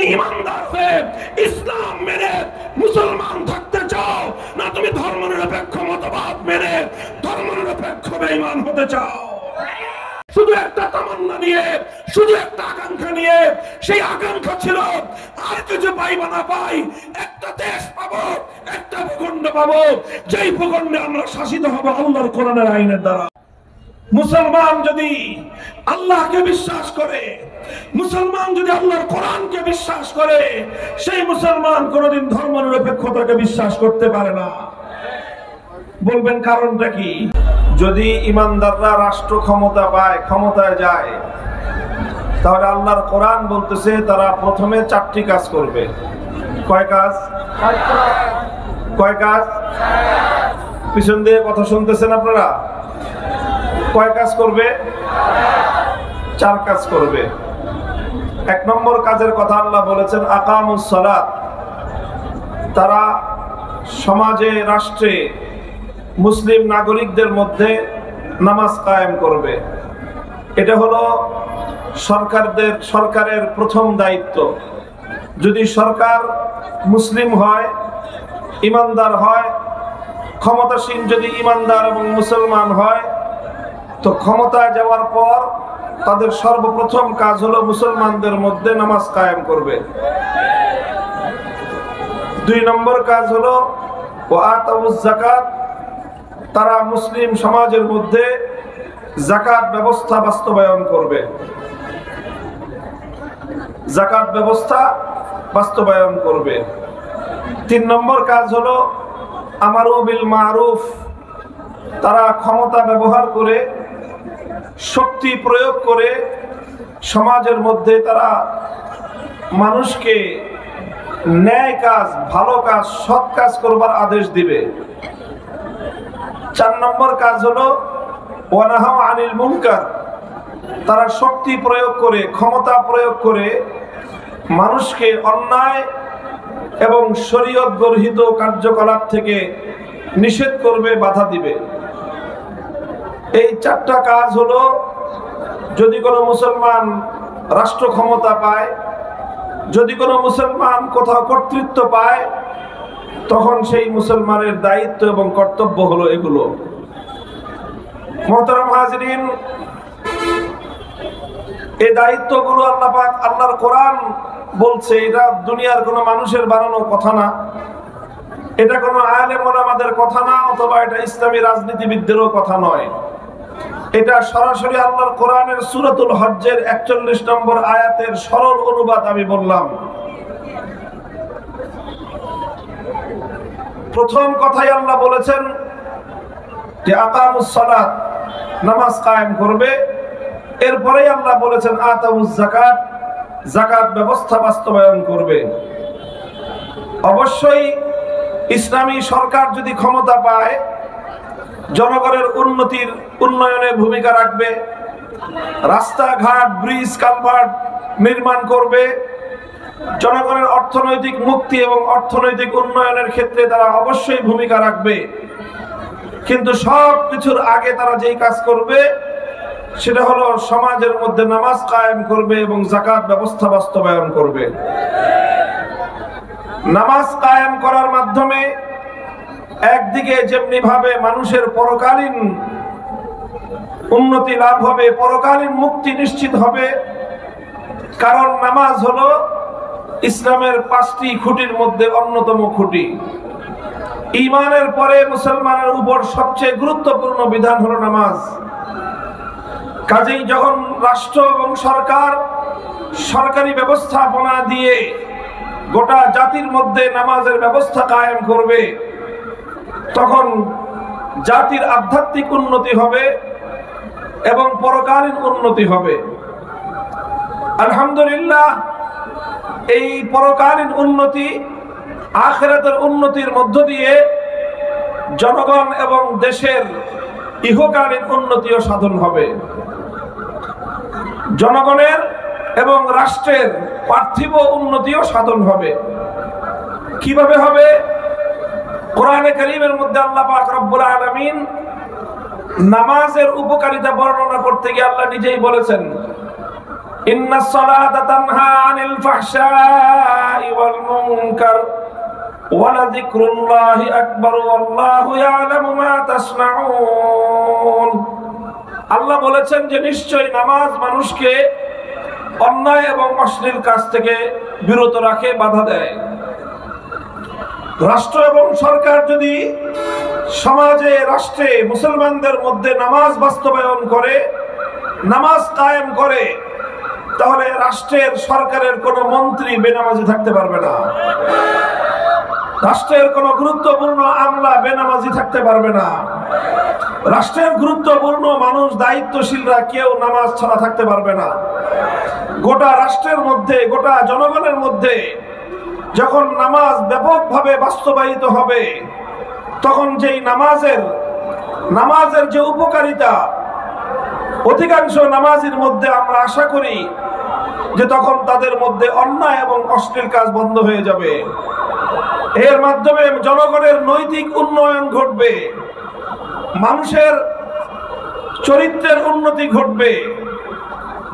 তুমি ইমানদার হয়ে ইসলাম মেনে মুসলমান থাকতে চাও, না তুমি ধর্মনিরপেক্ষ মতবাদ মেনে ধর্মনিরপেক্ষ বেঈমান হতে চাও? শুধু একটা তামান্না নিয়ে, শুধু একটা আকাঙ্ক্ষা নিয়ে, সেই আকাঙ্ক্ষা ছিল আর কিছু পাইবা না পাই, একটা দেশ পাবো, একটা ভূখণ্ড পাবো, যেই ভূখণ্ডে আমরা শাসিত হব আল্লাহর কোরআনের আইনের দ্বারা। মুসলমান যদি আল্লাহকে বিশ্বাস করে, মুসলমান যদি আল্লাহর কোরআনকে বিশ্বাস করে, সেই মুসলমান কোনদিন ধর্মনিরপেক্ষতাকে বিশ্বাস করতে পারে না। বলবেন কারণটা কি? যদি ইমানদাররা রাষ্ট্র ক্ষমতা পায়, ক্ষমতায় যায়, তাহলে আল্লাহর কোরআন বলতেছে তারা প্রথমে 4টি কাজ করবে। কয় কাজ? কয় কাজ? পিছন দিয়ে কথা শুনতেছেন আপনারা? কয় কাজ করবে? 4 কাজ করবে। 1 নম্বর কাজের কথা আল্লাহ বলেছেন আকামুস সালাত। তারা সমাজে, রাষ্ট্রে মুসলিম নাগরিকদের মধ্যে নামাজ কায়েম করবে। এটা হলো সরকারের প্রথম দায়িত্ব। যদি সরকার মুসলিম হয়, ইমানদার হয়, ক্ষমতাসীন যদি ইমানদার এবং মুসলমান হয়, তো ক্ষমতায় যাওয়ার পর তাদের সর্বপ্রথম কাজ হলো মুসলমানদের মধ্যে নামাজ কায়েম করবে। 2 নম্বর কাজ হলো ওয়াতাউজ যাকাত। তারা মুসলিম সমাজের মধ্যে যাকাত ব্যবস্থা বাস্তবায়ন করবে। যাকাত ব্যবস্থা বাস্তবায়ন করবে। 3 নম্বর কাজ হলো আমারু বিল মারুফ। তারা ক্ষমতা ব্যবহার করে, শক্তি প্রয়োগ করে সমাজের মধ্যে তারা মানুষকে ন্যায় কাজ, ভালো কাজ, সৎ কাজ করবার আদেশ দিবে। 4 নম্বর কাজ হলো ওয়ানাহা আনিল মুনকার। তারা শক্তি প্রয়োগ করে, ক্ষমতা প্রয়োগ করে মানুষকে অন্যায় এবং শরীয়ত গর্হিত কার্যকলাপ থেকে নিষেধ করবে, বাধা দিবে। এই 4টা কাজ হলো যদি কোনো মুসলমান রাষ্ট্র ক্ষমতা পায়, যদি কোনো মুসলমান কোথাও কর্তৃত্ব পায়, তখন সেই মুসলমানের দায়িত্ব এবং কর্তব্য হলো এগুলো। মুহতারাম হাজিরিন, এই দায়িত্বগুলো আল্লাহ পাক, আল্লাহর কোরআন বলছে। এটা দুনিয়ার কোনো মানুষের বানানো কথা না, এটা কোনো আলেম ওলামাদের কথা না, অথবা এটা ইসলামী রাজনীতিবিদদেরও কথা নয়। এটা সরাসরি আল্লাহর কোরআনের সূরাতুল হজ্জের 41 নম্বর আয়াতের সরল অনুবাদ আমি বললাম। প্রথম কথাই আল্লাহ বলেছেন যে আকামুস সালাত, নামাজ কায়েম করবে। এরপরেই আল্লাহ বলেছেন আতাউজ যাকাত, যাকাত ব্যবস্থা বাস্তবায়ন করবে। অবশ্যই ইসলামী সরকার যদি ক্ষমতা পায়, জনগণের উন্নয়নে ভূমিকা রাখবে, রাস্তাঘাট, ব্রিজ, কালভার্ট নির্মাণ করবে, জনগণের অর্থনৈতিক মুক্তি এবং অর্থনৈতিক উন্নয়নের ক্ষেত্রে তারা অবশ্যই ভূমিকা রাখবে। কিন্তু সব কিছুর আগে তারা যেই কাজ করবে সেটা হলো সমাজের মধ্যে নামাজ কায়েম করবে এবং যাকাত ব্যবস্থা বাস্তবায়ন করবে। নামাজ কায়েম করার মাধ্যমে একদিকে যেমনি ভাবে মানুষের পরকালীন উন্নতি লাভ হবে, পরকালীন মুক্তি নিশ্চিত হবে। কারণ নামাজ হলো ইসলামের 5টি খুঁটির মধ্যে অন্যতম খুঁটি। ঈমানের পরে মুসলমানের উপর সবচেয়ে গুরুত্বপূর্ণ বিধান হলো নামাজ। কাজেই যখন রাষ্ট্র এবং সরকার সরকারি ব্যবস্থাপনা দিয়ে গোটা জাতির মধ্যে নামাজের ব্যবস্থা কায়েম করবে, তখন জাতির আধ্যাত্মিক উন্নতি হবে এবং পরকালীন উন্নতি হবে। আলহামদুলিল্লাহ, এই পরকালীন উন্নতি, আখিরাতের উন্নতির মধ্য দিয়ে জনগণ এবং দেশের ইহকালীন উন্নতিও সাধন হবে। জনগণের এবং রাষ্ট্রের পার্থিব উন্নতিও সাধন হবে। কিভাবে হবে? কোরআনে কারীমের মধ্যে আল্লাহ পাক রব্বুল আলামিন নামাজের উপকারিতা বর্ণনা করতে গিয়ে আল্লাহ নিজেই বলেছেন ইন্নাস সালাতা তানহা আনিল ফাহশাই ওয়াল মুনকার ওয়া লাযিকরুল্লাহি আকবার ওয়াল্লাহু ইয়ালামু মা তাসনাউন। আল্লাহ বলেছেন যে নিশ্চয়ই নামাজ মানুষকে অন্যায় এবং অশ্লীল কাজ থেকে বিরত রাখে, বাধা দেয়। রাষ্ট্র এবং সরকার যদি সমাজে, রাষ্ট্রে মুসলমানদের মধ্যে নামাজ বাস্তবায়ন করে, নামাজ কায়েম করে, তাহলে রাষ্ট্রের, সরকারের কোন মন্ত্রী বেনামাজি থাকতে পারবে না। রাষ্ট্রের কোন গুরুত্বপূর্ণ আমলা বেনামাজি থাকতে পারবে না। রাষ্ট্রের গুরুত্বপূর্ণ মানুষ, দায়িত্বশীলরা কেউ নামাজ ছাড়া থাকতে পারবে না। গোটা রাষ্ট্রের মধ্যে, গোটা জনগণের মধ্যে যখন নামাজ ব্যাপকভাবে বাস্তবায়িত হবে, তখন যেই নামাজের যে উপকারিতা, অধিকাংশ নামাজীর মধ্যে আমরা আশা করি যে তখন তাদের মধ্যে অন্যায় এবং অশ্লীল কাজ বন্ধ হয়ে যাবে। এর মাধ্যমে জনগণের নৈতিক উন্নয়ন ঘটবে, মানুষের চরিত্রের উন্নতি ঘটবে,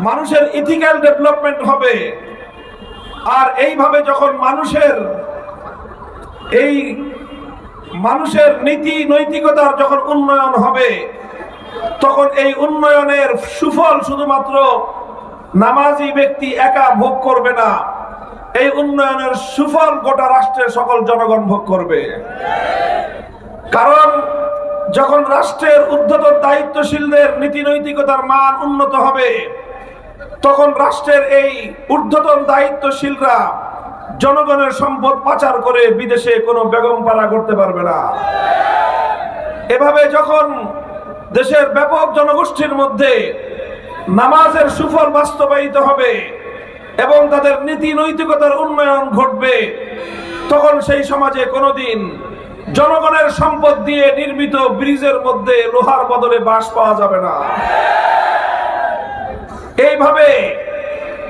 মানুষের ইথিক্যাল ডেভেলপমেন্ট হবে। আর এইভাবে যখন মানুষের নীতি নৈতিকতার যখন উন্নয়ন হবে, তখন এই উন্নয়নের সুফল শুধুমাত্র নামাজি ব্যক্তি একা ভোগ করবে না, এই উন্নয়নের সুফল গোটা রাষ্ট্রের সকল জনগণ ভোগ করবে। কারণ যখন রাষ্ট্রের ঊর্ধ্বতন দায়িত্বশীলদের নীতি নৈতিকতার মান উন্নত হবে, তখন রাষ্ট্রের এই ঊর্ধ্বতন দায়িত্বশীলরা জনগণের সম্পদ পাচার করে বিদেশে কোনো বেগম পাড়া করতে পারবে না। এভাবে যখন দেশের ব্যাপক জনগোষ্ঠীর মধ্যে নামাজের সুফল বাস্তবায়িত হবে এবং তাদের নীতি নৈতিকতার উন্নয়ন ঘটবে, তখন সেই সমাজে কোনোদিন জনগণের সম্পদ দিয়ে নির্মিত ব্রিজের মধ্যে লোহার বদলে বাঁশ পাওয়া যাবে না। এইভাবে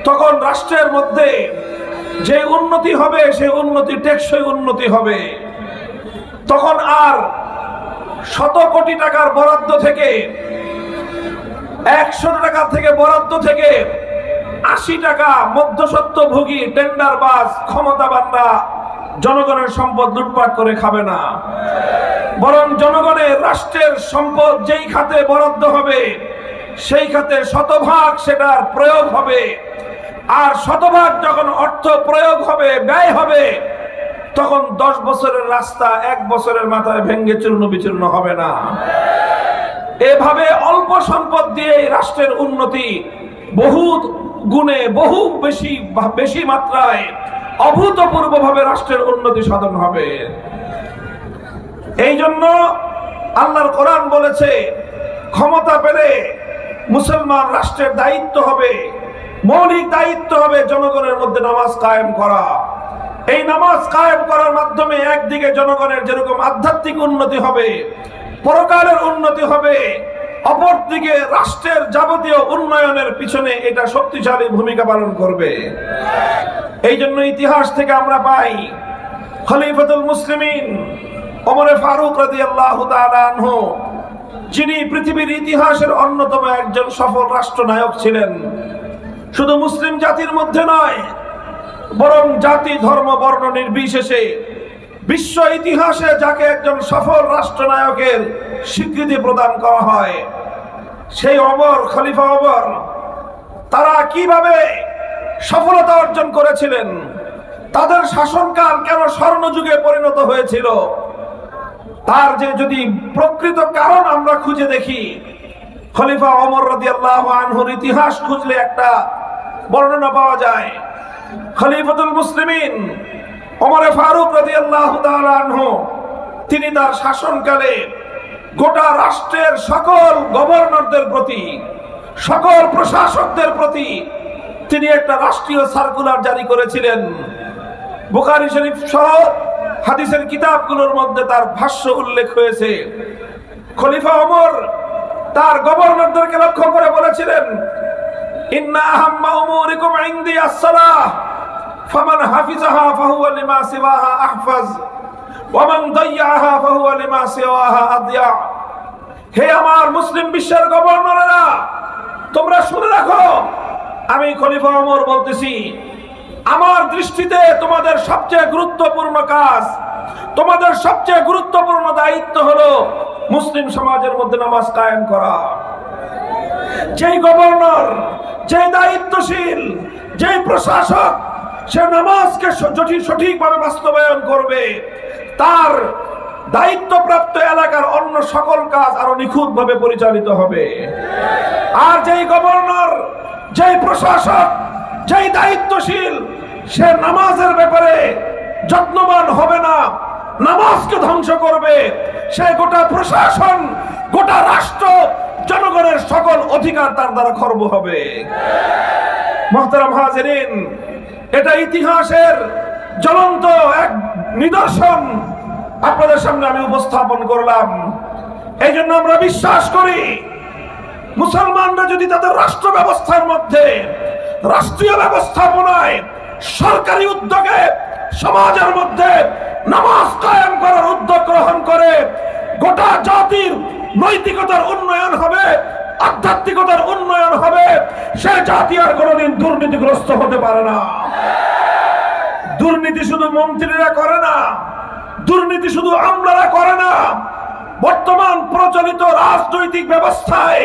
তখন রাষ্ট্রের মধ্যে যে উন্নতি হবে, সেই উন্নতি টেকসই উন্নতি হবে। তখন আর শত কোটি টাকার বরাদ্দ থেকে, 100 টাকা থেকে বরাদ্দ থেকে 80 টাকা মধ্যস্বত্বভোগী টেন্ডারবাজ ক্ষমতাবানরা জনগণের সম্পদ লুটপাট করে খাবে না, বরং জনগণের রাষ্ট্রের সম্পদ যেই খাতে বরাদ্দ হবে, সেই খাতে শতভাগ সেটার প্রয়োগ হবে। আর শতভাগ যখন অর্থ প্রয়োগ হবে, ব্যয় হবে, তখন 10 বছরের রাস্তা 1 বছরের মাথায় ভেঙে চূর্ণ বিচূর্ণ হবে না। এভাবে অল্প সম্পদ দিয়ে রাষ্ট্রের উন্নতি বহু গুণে, বহু বেশি মাত্রায়, অভূতপূর্বভাবে রাষ্ট্রের উন্নতি সাধন হবে। এই জন্য আল্লাহর কোরআন বলেছে, ক্ষমতা পেলে মুসলমান রাষ্ট্রের দায়িত্ব হবে, মৌলিক দায়িত্ব হবে জনগণের মধ্যে নামাজ কায়েম করা। এই নামাজ কায়েম করার মাধ্যমে একদিকে জনগণের যেরকম আধ্যাত্মিক উন্নতি হবে, পরকালের উন্নতি হবে, অপরদিকে রাষ্ট্রের যাবতীয় উন্নয়নের পিছনে এটা শক্তিশালী ভূমিকা পালন করবে। এই জন্য ইতিহাস থেকে আমরা পাই, খলিফাতুল মুসলিমিন ওমর ফারুক রাদিয়াল্লাহু তাআলা আনহু, যিনি পৃথিবীর ইতিহাসের অন্যতম একজন সফল রাষ্ট্রনায়ক ছিলেন, শুধু মুসলিম জাতির মধ্যে নয়, বরং জাতি ধর্ম বর্ণ নির্বিশেষে বিশ্ব ইতিহাসে যাকে একজন সফল রাষ্ট্রনায়কের স্বীকৃতি প্রদান করা হয়, সেই ওমর, খলিফা ওমর, তারা কিভাবে সফলতা অর্জন করেছিলেন, তাদের শাসনকাল কেন স্বর্ণযুগে পরিণত হয়েছিল, তার যে যদি প্রকৃত কারণ আমরা খুঁজে দেখি, খলিফা ওমর রাদিয়াল্লাহু আনহুর ইতিহাস খুঁজলে একটা বর্ণনা পাওয়া যায়। খলিফাতুল মুসলিমিন ওমর ফারুক রাদিয়াল্লাহু তাআলা আনহু, তিনি তার শাসনকালে গোটা রাষ্ট্রের সকল গভর্নরদের প্রতি, সকল প্রশাসকদের প্রতি তিনি একটা রাষ্ট্রীয় সার্কুলার জারি করেছিলেন। বুখারী শরীফ সহ হাদিসের কিতাবগুলোর মধ্যে তার ভাষ্য উল্লেখ হয়েছে। খলিফা ওমর তার গভর্নরদেরকে লক্ষ্য করে বলেছিলেন, ইন্না আহাম্মা উমুরিকুম ইনদি আস-সালাহ ফামান হাফিজাহা ফাহুয়া লিমা সিওয়াহা আহফাজ ওয়া মান দাইয়াহা ফাহুয়া লিমা সিওয়াহা আদিয়া। হে আমার মুসলিম বিশ্বের গভর্নরেরা, তোমরা শুনে রাখো, আমি খলিফা ওমর বলতেছি, আমার দৃষ্টিতে তোমাদের সবচেয়ে গুরুত্বপূর্ণ কাজ, তোমাদের সবচেয়ে গুরুত্বপূর্ণ দায়িত্ব হলো মুসলিম সমাজের মধ্যে নামাজ কায়েম করা। যেই গভর্নর, যেই দায়িত্বশীল, যেই প্রশাসক সে নামাজকে সঠিকভাবে বাস্তবায়ন করবে, তার দায়িত্বপ্রাপ্ত এলাকার অন্য সকল কাজ আরো নিখুঁতভাবে পরিচালিত হবে। আর যেই গভর্নর, যেই প্রশাসক, যেই দায়িত্বশীল সে নামাজের ব্যাপারে যত্নবান হবে না, নামাজকে ধ্বংস করবে, সে গোটা প্রশাসন, গোটা রাষ্ট্র, জনগণের সকল অধিকার তার দ্বারা খর্ব হবে। মুহতারাম হাজিরিন, এটা ইতিহাসের জ্বলন্ত এক নিদর্শন আপনাদের সামনে আমি উপস্থাপন করলাম। এই জন্য আমরা বিশ্বাস করি, মুসলমানরা যদি তাদের রাষ্ট্র ব্যবস্থার মধ্যে, রাষ্ট্রীয় ব্যবস্থাপনায়, সরকারি উদ্যোগে সমাজের মধ্যে নামাজ কায়েম করার উদ্যোগ গ্রহণ করে, গোটা জাতির নৈতিকতার উন্নয়ন হবে, আধ্যাত্মিকতার উন্নয়ন হবে। সে জাতি আর কোনোদিন দুর্নীতিগ্রস্ত হতে পারে না। দুর্নীতি শুধু মন্ত্রীরা করে না, দুর্নীতি শুধু আমলারা করে না। বর্তমান প্রচলিত রাজনৈতিক ব্যবস্থায়,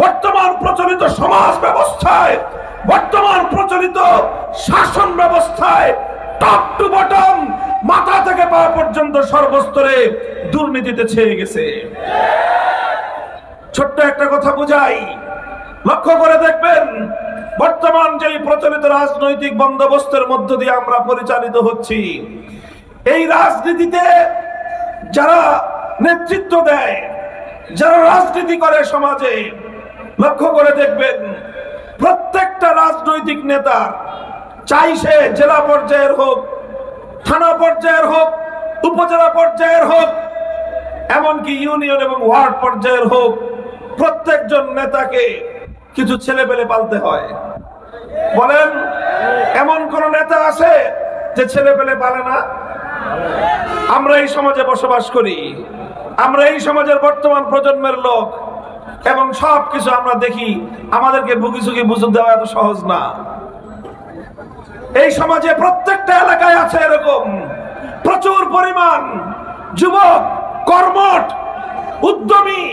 বর্তমান প্রচলিত সমাজ ব্যবস্থায়, বর্তমান প্রচলিত শাসন ব্যবস্থায় টপ টু বটম, মাথা থেকে পা পর্যন্ত সর্বস্তরে দুর্নীতিতে ছেয়ে গেছে। ছোট্ট একটা কথা বুঝাই, লক্ষ্য করে দেখবেন, বর্তমান যেই প্রচলিত রাজনৈতিক বন্দোবস্তের মধ্য দিয়ে আমরা পরিচালিত হচ্ছি, এই রাজনীতিতে যারা নেতৃত্ব দেয়, যারা রাজনীতি করে সমাজে, লক্ষ্য করে দেখবেন প্রত্যেকটা রাজনৈতিক নেতা, চাই সে জেলা পর্যায়ের হোক, থানা পর্যায়ের হোক, উপজেলা পর্যায়ের হোক, এমনকি ইউনিয়ন এবং ওয়ার্ড পর্যায়ের হোক, প্রত্যেকজন নেতাকে কিছু ছেলে পেলে পালতে হয়। বলেন, এমন কোন নেতা আছে যে ছেলে পেলে পালে না? আমরা এই সমাজে বসবাস করি, আমরা এই সমাজের বর্তমান প্রজন্মের লোক, এবং সবকিছু আমরা দেখি। আমাদেরকে ভুগিচুগি বুঝে দেওয়া এত সহজ না। এই সমাজে প্রত্যেকটা এলাকায় আছে এরকম প্রচুর পরিমাণ যুবক, কর্মঠ, উদ্যমী,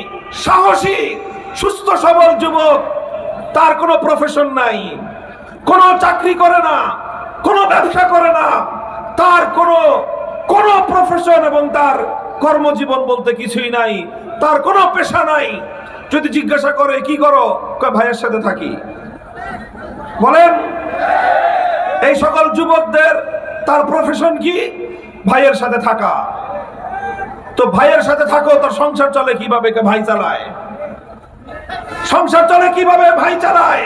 সাহসী, সুস্থ সবল যুবক। তার কোনো প্রফেশন নাই, কোনো চাকরি করে না, কোনো ব্যবসা করে না, তার কোনো প্রফেশন এবং তার কর্মজীবন বলতে কিছুই নাই, তার কোনো পেশা নাই। যদি জিজ্ঞাসা করে কি করো, ভাইয়ের সাথে থাকি। বলেন, এই সকল যুবকদের তার প্রফেশন কি? ভাইয়ের সাথে থাকা। তো ভাইয়ের সাথে থাকো, তার সংসার চলে কিভাবে? ভাই চালায়। সংসার চলে কিভাবে? ভাই চালায়।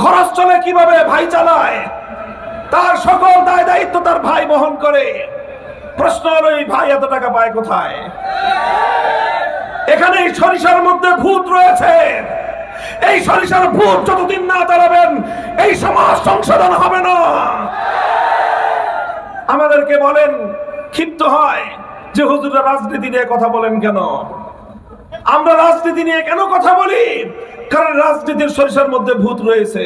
খরচ চলে কিভাবে? ভাই চালায়। তার সকল দায় দায়িত্ব তার ভাই বহন করে। প্রশ্ন হলো, এই ভাই এত টাকা পায় কোথায়? এখানে এই সরিষার মধ্যে ভূত রয়েছে। এই সরিষার ভূত যতদিন না তাড়াবেন, এই সমাজ সংশোধন হবে না। আমাদেরকে বলেন, ক্ষিপ্ত হয় যে হুজুররা রাজনীতি নিয়ে কথা বলেন কেন? আমরা রাজনীতি নিয়ে কেন কথা বলি? কারণ রাজনীতির সরিষার মধ্যে ভূত রয়েছে।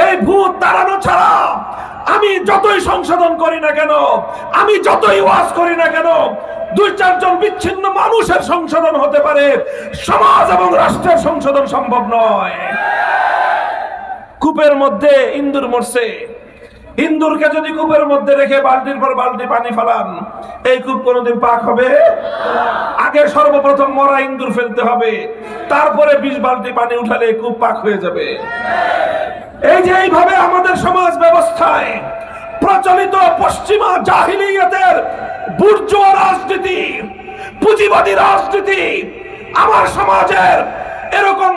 এই ভূত তাড়ানো ছাড়া আমি যতই সংশোধন করি না কেন, আমি যতই ওয়াজ করি না কেন, দুই চারজন বিচ্ছিন্ন মানুষের সংশোধন হতে পারে, সমাজ এবং রাষ্ট্রের সংশোধন সম্ভব নয়। কূপের মধ্যে ইন্দুর মরছে, ইন্দুরকে যদি কূপের মধ্যে রেখে বালতির পর বালতি পানি ফেলান, এই কূপ কোনোদিন পাক হবে? আগে সর্বপ্রথম মরা ইন্দুর ফেলতে হবে, তারপরে 20 বালতি পানি উঠালে কূপ পাক হয়ে যাবে। এই যে এইভাবে আমাদের সমাজ ব্যবস্থায় প্রচলিত পশ্চিমা জাহিলিয়াতের বুর্জোয়া রাজনীতি, পুঁজিবাদী রাজনীতি আমার সমাজের এরকম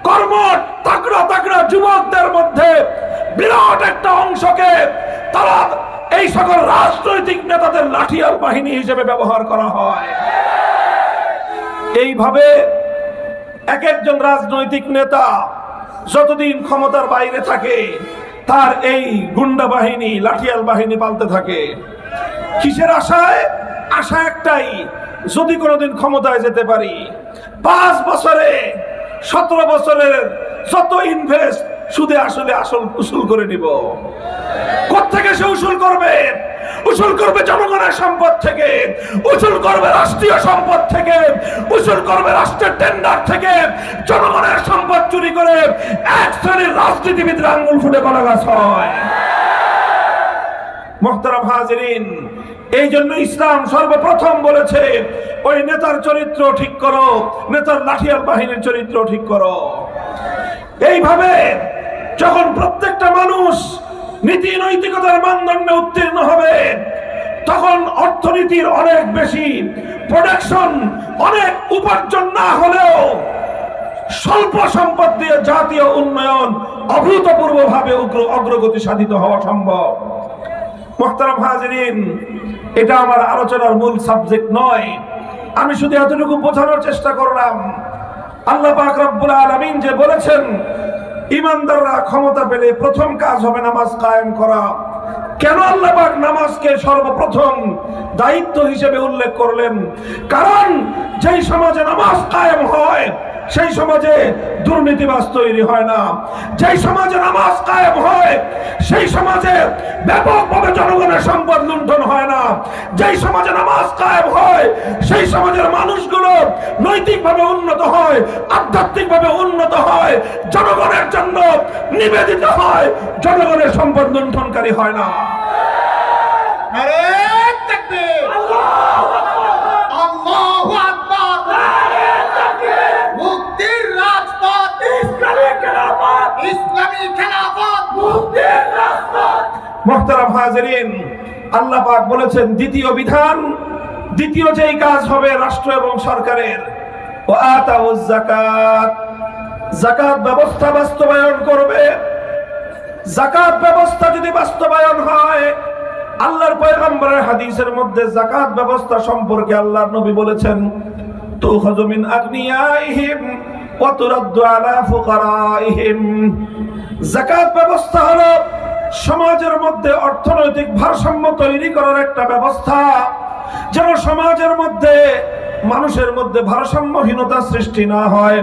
কর্মঠ তাগড়া তাগড়া যুবকদের মধ্যে বিরাট একটা অংশকে তারা এই সকল রাজনৈতিক নেতাদের লাঠিয়াল বাহিনী হিসেবে ব্যবহার করা হয়। এইভাবে এক একজন রাজনৈতিক নেতা যতদিন ক্ষমতার বাইরে থাকে, তার এই গুন্ডা বাহিনী, লাঠিয়াল বাহিনী পালতে থাকে। কিসের আশায়? আশা একটাই, যদি কোনোদিন ক্ষমতায় যেতে পারি, 5 বছরে 17 বছরের যত ইনভেস্ট সুদে আসলে আসল উসুল করে নিব। কোত্থেকে সে উসুল করবে? উসুল করবে জনগণের সম্পদ থেকে, উসুল করবে রাষ্ট্রীয় সম্পদ থেকে, উসুল করবে রাষ্ট্রের টেন্ডার থেকে। জনগণের সম্পদ চুরি করে এক শ্রেণীর রাজনীতিবিদরা আঙ্গুল ফুটে কলা গাছ হয়। মুহতারাম হাজিরিন, এই জন্য ইসলাম সর্বপ্রথম বলেছে ওই নেতার চরিত্র ঠিক করো, নেতার লাঠিয়াল বাহিনীর চরিত্র ঠিক করো। এইভাবে যখন প্রত্যেকটা মানুষ নীতি নৈতিকতার মানদণ্ডে উত্তীর্ণ হবে, তখন অর্থনীতির অনেক বেশি প্রোডাকশন, অনেক উপার্জন না হলেও স্বল্প সম্পদ দিয়ে জাতীয় উন্নয়ন অভূতপূর্বভাবে অগ্রগতি সাধিত হওয়া সম্ভব। মুহতারাম হাজিরিন, এটা আমার আলোচনার মূল সাবজেক্ট নয়। আমি শুধু এতটুকু বোঝানোর চেষ্টা করলাম, আল্লাহ পাক রব্বুল আলামিন যে বলেছেন ইমানদাররা ক্ষমতা পেলে প্রথম কাজ হবে নামাজ কায়েম করা। কেন আল্লাহ পাক নামাজকে সর্বপ্রথম দায়িত্ব হিসেবে উল্লেখ করলেন? কারণ যেই সমাজে নামাজ কায়েম হয় সেই সমাজে দুর্নীতিবাজ তৈরি হয় না। যেই সমাজে নামাজ কায়েম হয় সেই সমাজে ব্যাপকভাবে জনগণের সম্পদ লুণ্ঠন হয় না। যেই সমাজে নামাজ কায়েম হয় সেই সমাজের মানুষগুলো নৈতিকভাবে উন্নত হয়, আধ্যাত্মিকভাবে উন্নত হয়, জনগণের জন্য নিবেদিত হয়, জনগণের সম্পদ লুণ্ঠনকারী হয় না। মুহতারাম হাজিরিন, আল্লাহ পাক বলেছেন দ্বিতীয় বিধান, দ্বিতীয় যেই কাজ হবে রাষ্ট্র এবং সরকারের, ওয়া আতাউজ যাকাত, যাকাত ব্যবস্থা বাস্তবায়ন করবে। যাকাত ব্যবস্থা যদি বাস্তবায়ন হয়, আল্লাহর পয়গম্বরের হাদিসের মধ্যে যাকাত ব্যবস্থা সম্পর্কে আল্লাহর নবী বলেছেন তুখাযু মিন আগনিয়াইহিম ওয়া তুরাদ্দু আলা ফুকারাইহিম। যাকাত ব্যবস্থা হলো সমাজের মধ্যে অর্থনৈতিক ভারসাম্য তৈরি করার একটা ব্যবস্থা, যেন সমাজের মধ্যে মানুষের মধ্যে ভারসাম্যহীনতা সৃষ্টি না হয়।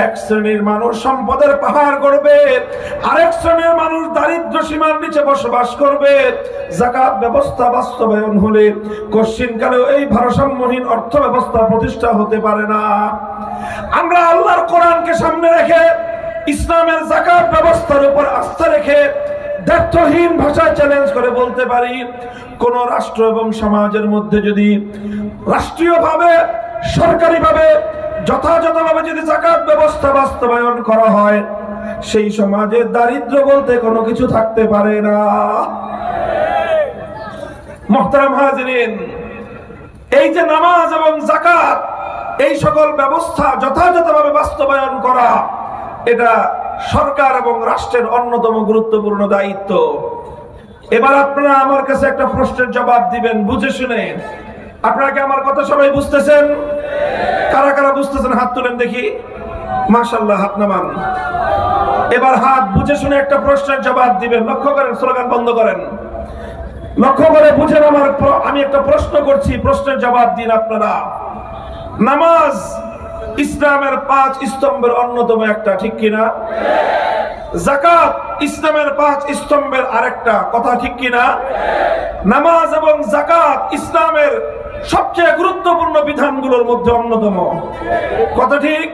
এক শ্রেণীর মানুষ সম্পদের পাহাড় গড়বে, আরেক শ্রেণীর মানুষ দারিদ্র সীমার নিচে বসবাস করবে। যাকাত ব্যবস্থা বাস্তবায়ন হলে কশ্চিনকালেও এই ভারসাম্যহীন অর্থ ব্যবস্থা প্রতিষ্ঠা হতে পারে না। আমরা আল্লাহর কোরআনকে সামনে রেখে ইসলামের যাকাত ব্যবস্থার উপর আস্থা রেখে দ্ব্যর্থহীন ভাষায় চ্যালেঞ্জ করে বলতে পারি, কোন রাষ্ট্র এবং সমাজের মধ্যে যদি রাষ্ট্রীয়ভাবে, সরকারিভাবে, যথাযথভাবে যদি যাকাত ব্যবস্থা বাস্তবায়ন করা হয়, সেই সমাজে দারিদ্র বলতে কোনো কিছু থাকতে পারে না। মুহতারাম হাজিরিন, এই যে নামাজ এবং যাকাত, এই সকল ব্যবস্থা যথাযথভাবে বাস্তবায়ন করা, এটা সরকার এবং রাষ্ট্রের অন্যতম গুরুত্বপূর্ণ দায়িত্ব। এবার আপনারা আমার কাছে একটা প্রশ্নের জবাব দিবেন বুঝে শুনে। আপনারা কি আমার কথা সবাই বুঝতেছেন? কারা কারা বুঝতেছেন হাত তুলেন দেখি। মাশাআল্লাহ, হাত নামান। এবার হাত বুঝে শুনে একটা প্রশ্নের জবাব দিবেন। লক্ষ্য করেন, স্লোগান বন্ধ করেন, লক্ষ্য করে বুঝেন। আমি একটা প্রশ্ন করছি, প্রশ্নের জবাব দিন আপনারা। নামাজ ইসলামের 5 স্তম্ভের অন্যতম একটা, ঠিক কিনা? যাকাত ইসলামের 5 স্তম্ভের আরেকটা, কথা ঠিক কিনা? নামাজ এবং যাকাত ইসলামের সবচেয়ে গুরুত্বপূর্ণ বিধানগুলোর মধ্যে অন্যতম, কথা ঠিক?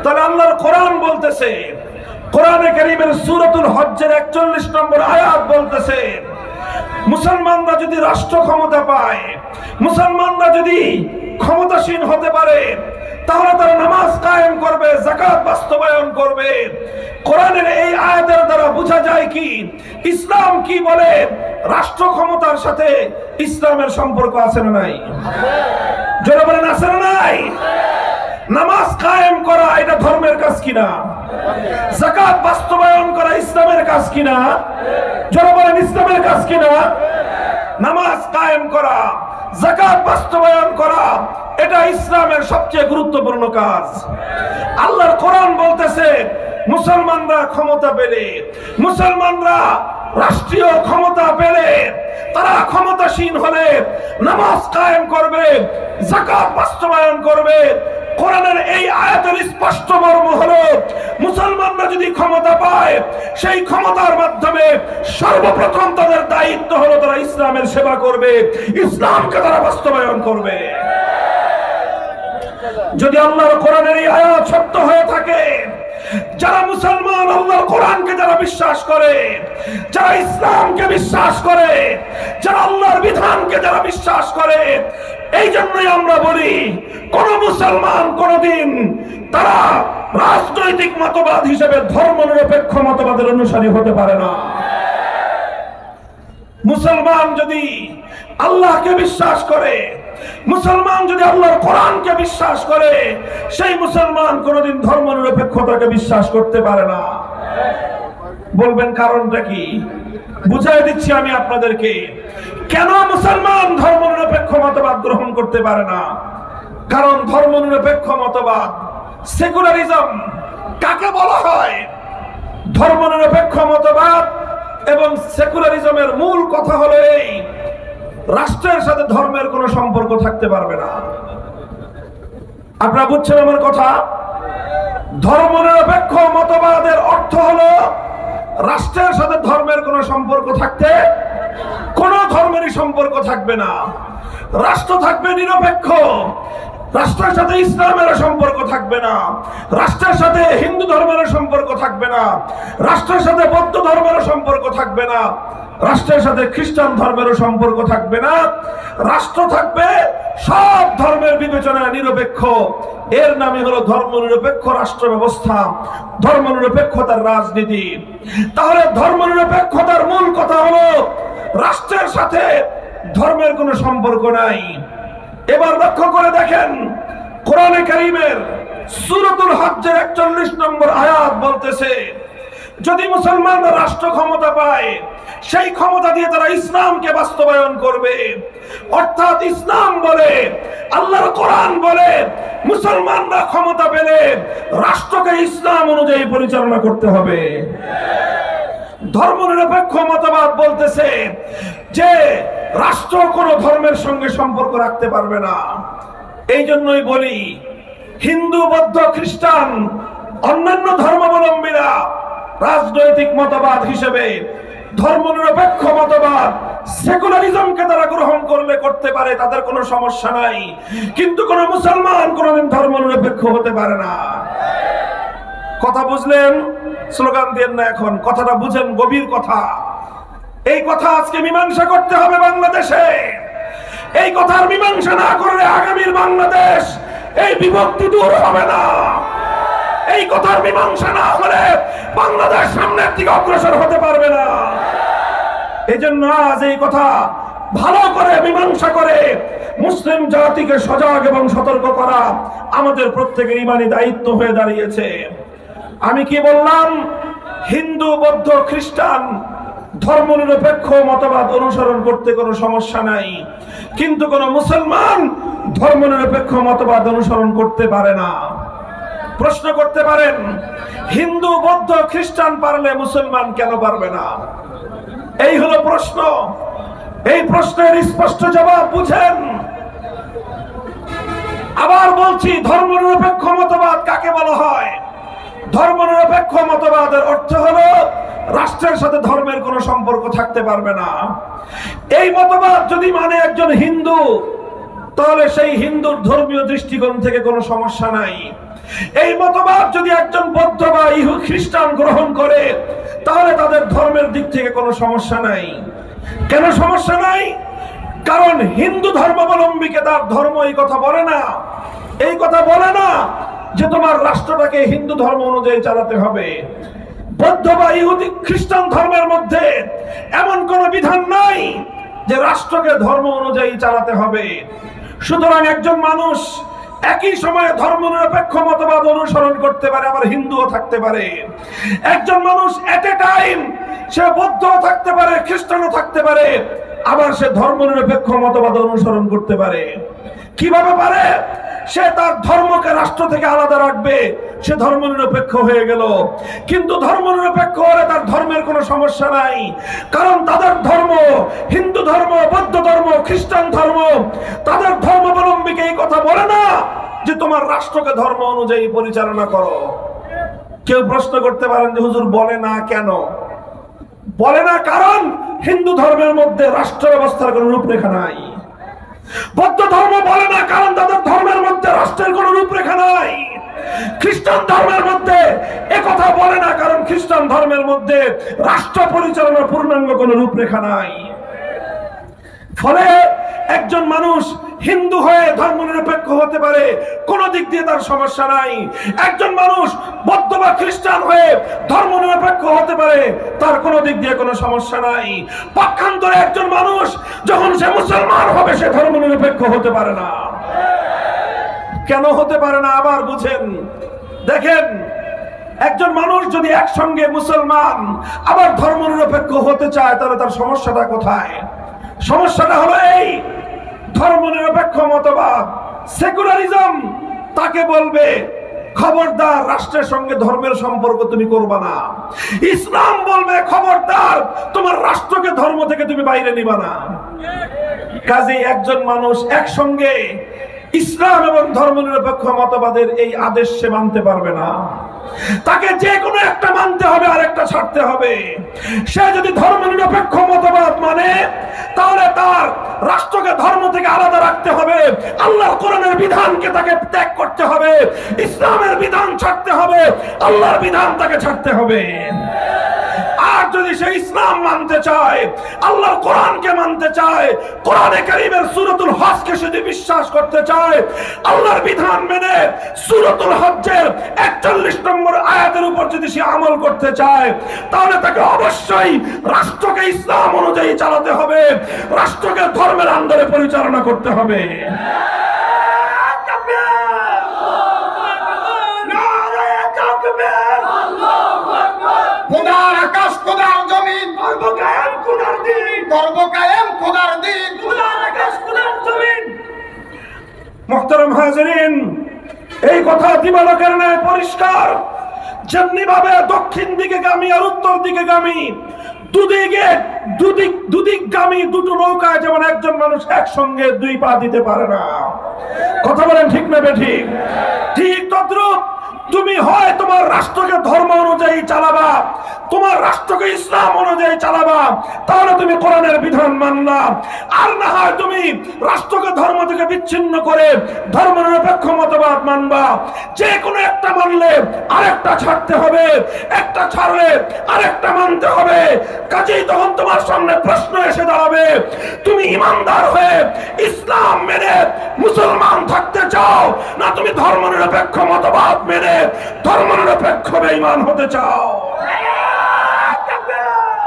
তাহলে আল্লাহর কোরআন বলতেছে, কোরআনে কারীমের সূরাতুল হজ্জের 41 নম্বর আয়াত বলতেছে, মুসলমানরা যদি রাষ্ট্র ক্ষমতা পায়, মুসলমানরা যদি ক্ষমতাসীন হতে পারে, তাহলে তারা নামাজ কায়েম করবে, যাকাত বাস্তবায়ন করবে। কোরআনের এই আয়াতের দ্বারা বোঝা যায় কি ইসলাম কি বলে, রাষ্ট্র ক্ষমতার সাথে ইসলামের সম্পর্ক আছে না নাই? জোরে বলেন, আছে না নাই? নামাজ কায়েম করা এটা ধর্মের কাজ কিনা? যাকাত বাস্তবায়ন করা ইসলামের কাজ কিনা? জোরে বলেন, ইসলামের কাজ কিনা? নামাজ কায়েম করা, যাকাত বাস্তবায়ন করা, এটা ইসলামের সবচেয়ে গুরুত্বপূর্ণ কাজ। আল্লাহর কোরআন বলতেছে মুসলমানরা ক্ষমতা পেলে, মুসলমানরা রাষ্ট্রীয় ক্ষমতা পেলে, তারা ক্ষমতাসীন হলে নামাজ কায়েম করবে, যাকাত বাস্তবায়ন করবে, কোরআনের এই আয়াতের স্পষ্ট মর্ম হলো মুসলমানরা যদি ক্ষমতা পায় সেই ক্ষমতার মাধ্যমে সর্বপ্রথম তাদের দায়িত্ব হলো তারা ইসলামের সেবা করবে, ইসলামকে তারা বাস্তবায়ন করবে। যদি আল্লাহর কোরআনের এই আয়াত সত্য হয়ে থাকে, যারা মুসলমান আল্লাহর কোরআনকে যারা বিশ্বাস করে, যারা ইসলামকে বিশ্বাস করে, যারা আল্লাহর বিধানকে যারা বিশ্বাস করে, এই জন্যই আমরা বলি কোন মুসলমান কোনদিন তারা রাজনৈতিক মতবাদ হিসেবে ধর্মনিরপেক্ষ মতবাদের অনুসারী হতে পারে না। মুসলমান যদি আল্লাহকে বিশ্বাস করে, মুসলমান যদি আল্লাহর কোরআনকে বিশ্বাস করে, সেই মুসলমান কোনদিন ধর্মনিরপেক্ষতাকে বিশ্বাস করতে পারে না। বলবেন কারণটা কি? বুঝাই দিচ্ছি আমি আপনাদেরকে কেন মুসলমান ধর্মনিরপেক্ষ মতবাদ গ্রহণ করতে পারে না। কারণ ধর্মনিরপেক্ষ মতবাদ, সেকুলারিজম কাকে বলা হয়? ধর্মনিরপেক্ষ মতবাদ এবং সেকুলারিজমের মূল কথা হলো এই, রাষ্ট্রের সাথে ধর্মের কোনো সম্পর্ক থাকতে পারবে না। আপনারা বুঝছেন আমার কথা? ধর্মনিরপেক্ষ মতবাদের অর্থ হলো রাষ্ট্রের সাথে ধর্মের কোনো সম্পর্ক থাকতে, কোন ধর্মেরই সম্পর্ক থাকবে না। রাষ্ট্র থাকবে নিরপেক্ষ, রাষ্ট্রের সাথে ইসলামের সম্পর্ক থাকবে না, রাষ্ট্রের সাথে হিন্দু ধর্মের সম্পর্ক থাকবে না, রাষ্ট্রের সাথে বৌদ্ধ ধর্মের সম্পর্ক থাকবে না, রাষ্ট্রের সাথে খ্রিস্টান ধর্মের সম্পর্ক থাকবে না। রাষ্ট্র থাকবে সব ধর্মের বিবেচনায় নিরপেক্ষ। এর নামই হলো ধর্মনিরপেক্ষ রাষ্ট্র ব্যবস্থা, ধর্মনিরপেক্ষতার রাজনীতি। তাহলে ধর্মনিরপেক্ষতার মূল কথা হলো রাষ্ট্রের সাথে ধর্মের কোনো সম্পর্ক নাই। এবার লক্ষ্য করে দেখেন, কোরআনে কারীমের সূরাতুল হজ্জের 41 নম্বর আয়াত বলতেছে, যদি মুসলমানরা রাষ্ট্র ক্ষমতা পায় সেই ক্ষমতা দিয়ে তারা ইসলামকে বাস্তবায়ন করবে। অর্থাৎ ইসলাম বলে, আল্লাহর কোরআন বলে, মুসলমানরা ক্ষমতা পেলে রাষ্ট্রকে ইসলাম অনুযায়ী পরিচালনা করতে হবে। ধর্মনিরপেক্ষ মতবাদ বলতেছে যে রাষ্ট্র কোন ধর্মের সঙ্গে সম্পর্ক রাখতে পারবে না। এই জন্যই বলি হিন্দু, বৌদ্ধ, খ্রিস্টান, অন্যান্য ধর্মাবলম্বীরা রাজনৈতিক মতবাদ হিসেবে ধর্মনিরপেক্ষ মতবাদ, সেকুলারিজমকে তারা গ্রহণ করলে করতে পারে, তাদের কোনো সমস্যা নাই। কিন্তু কোন মুসলমান কোনদিন ধর্মনিরপেক্ষ হতে পারে না। কথা বুঝলেন? স্লোগান দেন না, এখন কথাটা বুঝেন, গভীর কথা। এই কথা আজকে মীমাংসা করতে হবে বাংলাদেশে। এই কথার মীমাংসা না করলে আগামীর বাংলাদেশ এই বিভক্তি দূর হবে না। এই কথার মীমাংসা না হলে বাংলাদেশ সামনের দিকে অগ্রসর হতে পারবে না। এজন্য আজ এই কথা ভালো করে মীমাংসা করে মুসলিম জাতিকে সজাগ এবং সতর্ক করা আমাদের প্রত্যেকের ঈমানি দায়িত্ব হয়ে দাঁড়িয়েছে। আমি কি বললাম? হিন্দু, বৌদ্ধ, খ্রিস্টান ধর্মনিরপেক্ষ মতবাদ অনুসরণ করতে কোনো সমস্যা নাই, কিন্তু কোন মুসলমান ধর্মনিরপেক্ষ মতবাদ অনুসরণ করতে পারে না। প্রশ্ন করতে পারেন, হিন্দু, বৌদ্ধ, খ্রিস্টান পারলে মুসলমান কেন পারবে না? এই হলো প্রশ্ন। এই প্রশ্নের স্পষ্ট জবাব বুঝেন। আবার বলছি, ধর্মনিরপেক্ষ মতবাদ কাকে বলা হয়? ধর্মনিরপেক্ষ মতবাদের অর্থ হলো রাষ্ট্রের সাথে ধর্মের কোনো সম্পর্ক থাকতে পারবে না। এই মতবাদ যদি মানে একজন হিন্দু, তাহলে সেই হিন্দুর ধর্মীয় দৃষ্টিকোণ থেকে কোনো সমস্যা নাই। এই মতবাদ যদি একজন বৌদ্ধ বা খ্রিস্টান গ্রহণ করে, তাহলে তাদের ধর্মের দিক থেকে কোনো সমস্যা নাই। কেন সমস্যা নাই? কারণ হিন্দু ধর্মাবলম্বীকে তার ধর্ম এই কথা বলে না। এই কথা বলে না যে তোমার রাষ্ট্রটাকে হিন্দু ধর্ম অনুযায়ী চালাতে হবে। বৌদ্ধ বা ইহুদি খ্রিস্টান ধর্মের মধ্যে এমন কোন বিধান নাই যে রাষ্ট্রকে ধর্ম অনুযায়ী চালাতে হবে। সুতরাং একজন মানুষ একই সময়ে ধর্মনিরপেক্ষ মতবাদ অনুসরণ করতে পারে, আবার হিন্দুও থাকতে পারে। একজন মানুষ এট এ টাইম সে বৌদ্ধও থাকতে পারে, খ্রিস্টানও থাকতে পারে, আবার সে ধর্মনিরপেক্ষ মতবাদ অনুসরণ করতে পারে। কিভাবে পারে? সে তার ধর্মকে রাষ্ট্র থেকে আলাদা রাখবে, সে ধর্মনিরপেক্ষ হয়ে গেল। কিন্তু ধর্মনিরপেক্ষ হলে তার ধর্মের কোনো সমস্যা নাই, কারণ তাদের ধর্ম, হিন্দু ধর্ম, বৌদ্ধ ধর্ম, খ্রিস্টান ধর্ম, তাদের ধর্মাবলম্বীকে এই কথা বলে না যে তোমার রাষ্ট্রকে ধর্ম অনুযায়ী পরিচালনা করো। কেউ প্রশ্ন করতে পারেন যে হুজুর বলে না কেন? বলে না কারণ হিন্দু ধর্মের মধ্যে রাষ্ট্র ব্যবস্থার কোন রূপরেখা নাই। বৌদ্ধ ধর্ম বলে না কারণ তাদের ধর্মের মধ্যে রাষ্ট্রের কোন রূপরেখা নাই। খ্রিস্টান ধর্মের মধ্যে একথা বলে না কারণ খ্রিস্টান ধর্মের মধ্যে রাষ্ট্র পরিচালনার পূর্ণাঙ্গ কোন রূপরেখা নাই। ফলে একজন মানুষ হিন্দু হয়ে ধর্মনিরপেক্ষ হতে পারে, কোন দিক দিয়ে তার সমস্যা নাই। একজন মানুষ বৌদ্ধ বা খ্রিস্টান হয়ে ধর্মনিরপেক্ষ হতে পারে, তার কোন দিক দিয়ে কোনো সমস্যা নাই। পক্ষান্তরে একজন মানুষ যখন সে মুসলমান হবে সে ধর্মনিরপেক্ষ হতে পারে না। কেন হতে পারে না আবার বুঝেন। দেখেন, একজন মানুষ যদি একসঙ্গে মুসলমান আবার ধর্মনিরপেক্ষ হতে চায় তাহলে তার সমস্যাটা কোথায়? সমস্যাটা হলো এই, ধর্মনিরপেক্ষ মতবাদ সেকুলারিজম তাকে বলবে খবরদার রাষ্ট্রের সঙ্গে ধর্মের সম্পর্ক তুমি করবা না। ইসলাম বলবে খবরদার তোমার রাষ্ট্রকে ধর্ম থেকে তুমি বাইরে নিবা না। কাজে একজন মানুষ একসঙ্গে ইসলাম এবং ধর্মনিরপেক্ষ মতবাদের এই আদেশ সে মানতে পারবে না। তাকে যে কোনো একটা মানতে হবে, আরেকটা ছাড়তে হবে। সে যদি ধর্মনিরপেক্ষ মতবাদ মানে তাহলে তার রাষ্ট্রকে ধর্ম থেকে আলাদা রাখতে হবে, আল্লাহর কোরআনের বিধানকে তাকে ত্যাগ করতে হবে, ইসলামের বিধান ছাড়তে হবে, আল্লাহর বিধান তাকে ছাড়তে হবে। আর যদি সে ইসলাম মানতে চায়, আল্লাহর কোরআনকে মানতে চায়, কোরআনে কারীমের সূরাতুল হজকে যদি বিশ্বাস করতে চায়, আল্লাহর বিধান মেনে সূরাতুল হজ্জের 41 নম্বর আয়াতের উপর যদি সে আমল করতে চায়, তাহলে তাকে অবশ্যই রাষ্ট্রকে ইসলাম অনুযায়ী চালাতে হবে, রাষ্ট্রকে ধর্মের আন্ডারে পরিচালনা করতে হবে। খোদার আকাশ খোদার জমিন, ধর্ম কায়েম খোদার দিন, ধর্ম কায়েম খোদার দিন, খোদার আকাশ খোদার জমিন। মুহতারাম হাজিরিন, এই কথা দিবালোকের ন্যায় পরিষ্কার। যেমনি ভাবে দক্ষিণ দিকে গামী আর উত্তর দিকে গামী দুদিকগামী দুটো নৌকায় যেমন একজন মানুষ একসঙ্গে দুই পা দিতে পারে না। কথা বলেন ঠিক না বেঠিক? ঠিক তদ্রুপ তুমি হয় তোমার রাষ্ট্রকে ধর্ম অনুযায়ী চালাবা, তোমার রাষ্ট্রকে ইসলাম অনুযায়ী চালাবা, তাহলে তুমি কোরআনের বিধান মানলা। আর না হয় তুমি রাষ্ট্রকে ধর্ম থেকে বিচ্ছিন্ন করে ধর্মনিরপেক্ষ মতবাদ মানবা। যে কোনো একটা মানলে আরেকটা ছাড়তে হবে, একটা ছাড়লে আরেকটা মানতে হবে। কাজেই তখন তোমার সামনে প্রশ্ন এসে দাঁড়াবে, তুমি ইমানদার হয়ে ইসলাম মেনে মুসলমান থাকতে চাও, না তুমি ধর্মনিরপেক্ষ মতবাদ মেনে ধর্মনিরপেক্ষ বেঈমান হতে চাও?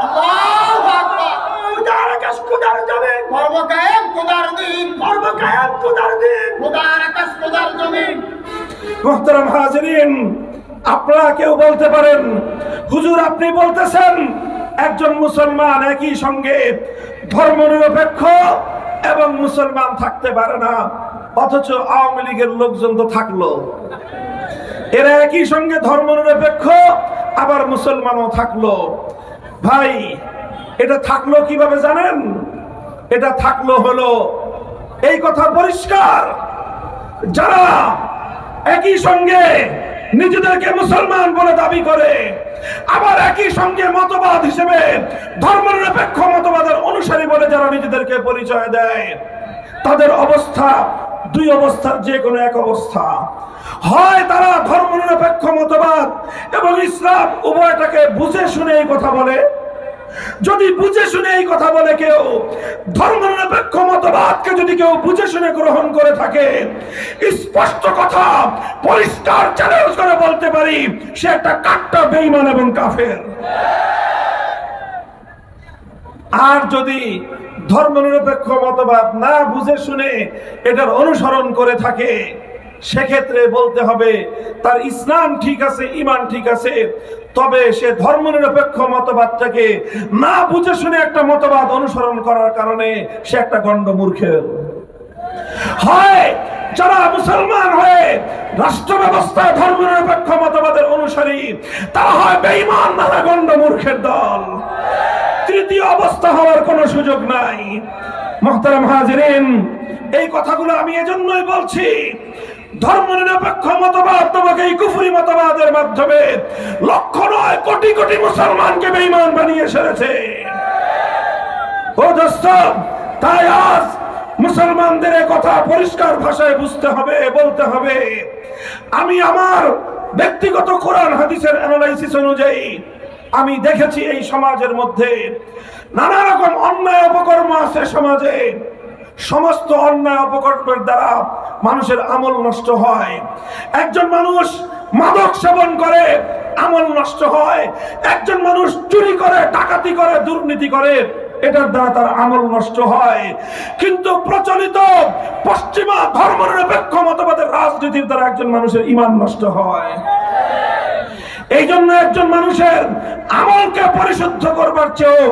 আল্লাহু আকবার। খোদার আকাশ খোদার জমিন, ধর্ম কায়েম খোদার দিন, ধর্ম কায়েম খোদার দিন, খোদার আকাশ খোদার জমিন। মুহতারাম হাজিরিন, আপনারা কেউ বলতে পারেন, হুজুর আপনি বলতেছেন একজন মুসলমান একই সঙ্গে ধর্মনিরপেক্ষ এবং মুসলমান থাকতে পারে না, অথচ আওয়ামী লীগের লোকজন তো থাকলো। এরা একই সঙ্গে ধর্মনিরপেক্ষ আবার মুসলমানও থাকলো। ভাই, এটা থাকলো কিভাবে জানেন? এটা থাকলো হলো এই কথা পরিষ্কার, যারা একই সঙ্গে নিজেদেরকে মুসলমান বলে দাবি করে আবার একই সঙ্গে মতবাদ হিসেবে ধর্মনিরপেক্ষ মতবাদের অনুসারী বলে যারা নিজেদেরকে পরিচয় দেয়, তাদের অবস্থা দুই অবস্থার যে কোনো এক অবস্থা। হয় তারা ধর্মনিরপেক্ষ মতবাদ এবং ইসলাম উভয়টাকে বুঝে শুনে এই কথা বলে। যদি বুঝে শুনে এই কথা বলে কেউ, ধর্মনিরপেক্ষ মতবাদকে যদি কেউ বুঝে শুনে গ্রহণ করে থাকে, স্পষ্ট কথা পরিষ্কার চ্যালেঞ্জ করে বলতে পারি, সে একটা কাট্টা বেঈমান এবং কাফের। আর যদি ধর্মনিরপেক্ষ মতবাদ না বুঝে শুনে এটার অনুসরণ করে থাকে, সেক্ষেত্রে বলতে হবে তার ইসলাম ঠিক আছে, ঈমান ঠিক আছে, তবে সে ধর্মনিরপেক্ষ মতবাদটাকে না বুঝে শুনে একটা মতবাদ অনুসরণ করার কারণে সে একটা গণ্ড মূর্খের। হয় যারা মুসলমান হয়ে রাষ্ট্র ব্যবস্থায় ধর্মনিরপেক্ষ মতবাদের অনুসারী, তারা হয় বেঈমান না গণ্ড মূর্খের দল। তৃতীয় অবস্থা হওয়ার কোনো সুযোগ নাই। মুহতারাম হাজিরিন, এই কথাগুলো আমি এজন্যই বলছি, ধর্মনিরপেক্ষ মতবাদ তোমাকে এই কুফরি মতবাদের মাধ্যমে লক্ষ নয় কোটি কোটি মুসলমানকে বেঈমান বানিয়ে ছেড়েছে। ও দোস্ত, তাই আজ মুসলমানদের কথা পরিষ্কার ভাষায় বুঝতে হবে, বলতে হবে। আমি আমার ব্যক্তিগত কোরআন হাদিসের অ্যানালাইসিস অনুযায়ী আমি দেখেছি এই সমাজের মধ্যে নানা রকম অন্যায় অপকর্ম আছে। সমাজে সমস্ত অন্যায় অপকর্মের দ্বারা মানুষের আমল নষ্ট হয়। একজন মানুষ মাদক সেবন করে, আমল নষ্ট হয়। একজন মানুষ চুরি করে, ডাকাতি করে, দুর্নীতি করে, এটার দ্বারা তার আমল নষ্ট হয়। কিন্তু প্রচলিত পশ্চিমা ধর্মনিরপেক্ষ মতবাদের রাজনীতির দ্বারা একজন মানুষের ঈমান নষ্ট হয়। এই জন্য একজন মানুষের আমলকে পরিশুদ্ধ করবার চেয়েও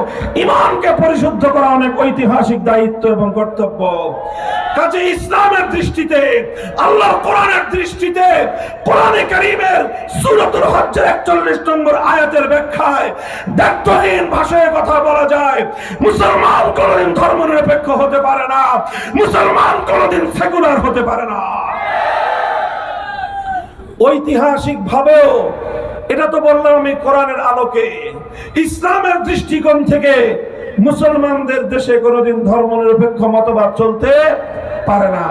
ঈমানকে পরিশুদ্ধ করা অনেক ঐতিহাসিক দায়িত্ব এবং কর্তব্য। কাজে ইসলামের দৃষ্টিতে, আল্লাহর কোরআনের দৃষ্টিতে, কোরআনে কারীমের সূরাতুল হজ্জের 41 নম্বর আয়াতের ব্যাখ্যায় দ্ব্যর্থহীন ভাষায় কথা বলা যায়, মুসলমান কোনদিন ধর্মনিরপেক্ষ হতে পারে না, মুসলমান কোনদিন সেকুলার হতে পারে না। ঐতিহাসিক ভাবেও এটা তো বললাম আমি কোরআনের আলোকে, ইসলামের দৃষ্টিকোণ থেকে মুসলমানদের দেশে কোনদিন ধর্মনিরপেক্ষ মতবাদ চলতে পারে না।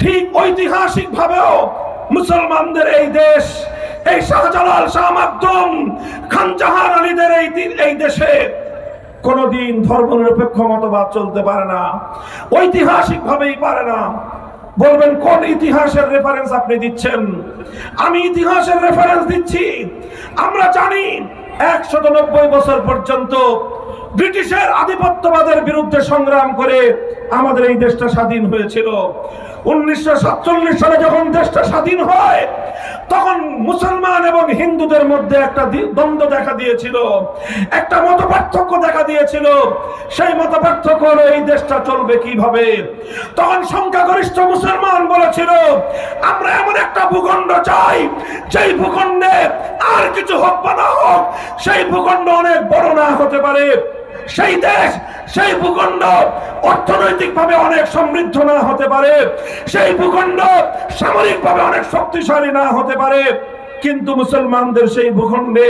ঠিক ঐতিহাসিক ভাবেও মুসলমানদের এই দেশ, এই শাহজালাল, শাহ মাকদুম, খান জাহান আলীদের এই দেশে কোনদিন ধর্মনিরপেক্ষ মতবাদ চলতে পারে না, ঐতিহাসিক ভাবেই পারে না। বলবেন কোন ইতিহাসের রেফারেন্স আপনি দিচ্ছেন? আমি ইতিহাসের রেফারেন্স দিচ্ছি। আমরা জানি 190 বছর পর্যন্ত ব্রিটিশের আধিপত্যবাদের বিরুদ্ধে সংগ্রাম করে আমাদের এই দেশটা স্বাধীন হয়েছিল। 1947 সালে যখন দেশটা স্বাধীন হয়, তখন মুসলমান এবং হিন্দুদের মধ্যে একটা দ্বন্দ্ব দেখা দিয়েছিল, একটা মতপার্থক্য দেখা দিয়েছিল। সেই মতপার্থক্য হলো এই দেশটা চলবে কিভাবে। তখন সংখ্যাগরিষ্ঠ মুসলমান বলেছিল, আমরা এমন একটা ভূখণ্ড চাই যেই ভূখণ্ডে আর কিছু হোক বা না হোক, সেই ভূখণ্ড অনেক বড় না হতে পারে, সেই দেশ, সেই ভূখণ্ড অর্থনৈতিকভাবে অনেক সমৃদ্ধ না হতে পারে, সেই ভূখণ্ড সামরিকভাবে অনেক শক্তিশালী না হতে পারে, কিন্তু মুসলমানদের সেই ভূখণ্ডে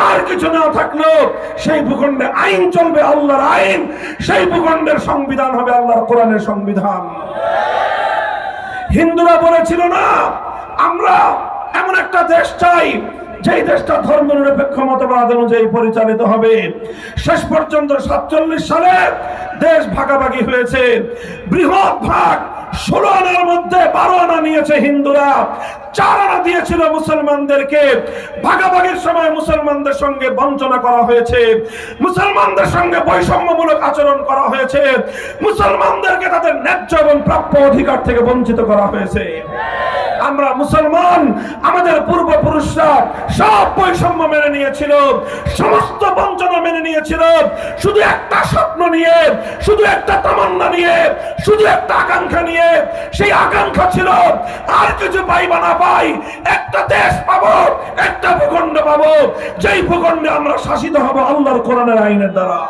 আর কিছু না থাকলেও সেই ভূখণ্ডে আইন চলবে, আল্লাহর আইন। সেই ভূখণ্ডের সংবিধান হবে আল্লাহর কোরআনের সংবিধান। হিন্দুরা বলেছিল না, আমরা এমন একটা দেশ চাই যেই দেশটা ধর্মনিরপেক্ষ মতবাদ অনুযায়ী পরিচালিত হবে। শেষ পর্যন্ত 47 সালে দেশ ভাগাভাগি হয়েছে। বৃহৎ ভাগ 16 আনার মধ্যে 12 আনা নিয়েছে হিন্দুরা, 4 আনা দিয়েছিল মুসলমানদেরকে। ভাগাভাগির সময় মুসলমানদের সঙ্গে বঞ্চনা করা হয়েছে, মুসলমানদের সঙ্গে বৈষম্যমূলক আচরণ করা হয়েছে, মুসলমানদেরকে তাদের ন্যায্য এবং প্রাপ্য অধিকার থেকে বঞ্চিত করা হয়েছে। আমরা মুসলমান, আমাদের পূর্বপুরুষরা সব বৈষম্য মেনে নিয়েছিল, সমস্ত বঞ্চনা মেনে নিয়েছিল, শুধু একটা স্বপ্ন নিয়ে, শুধু একটা তামান্না নিয়ে, শুধু একটা আকাঙ্ক্ষা নিয়ে। সেই আকাঙ্ক্ষা ছিল আর কিছু পাই বা না পাই, একটা দেশ পাবো, একটা ভূখণ্ড পাবো, যেই ভূখণ্ডে আমরা শাসিত হব আল্লাহর কোরআনের আইনের দ্বারা।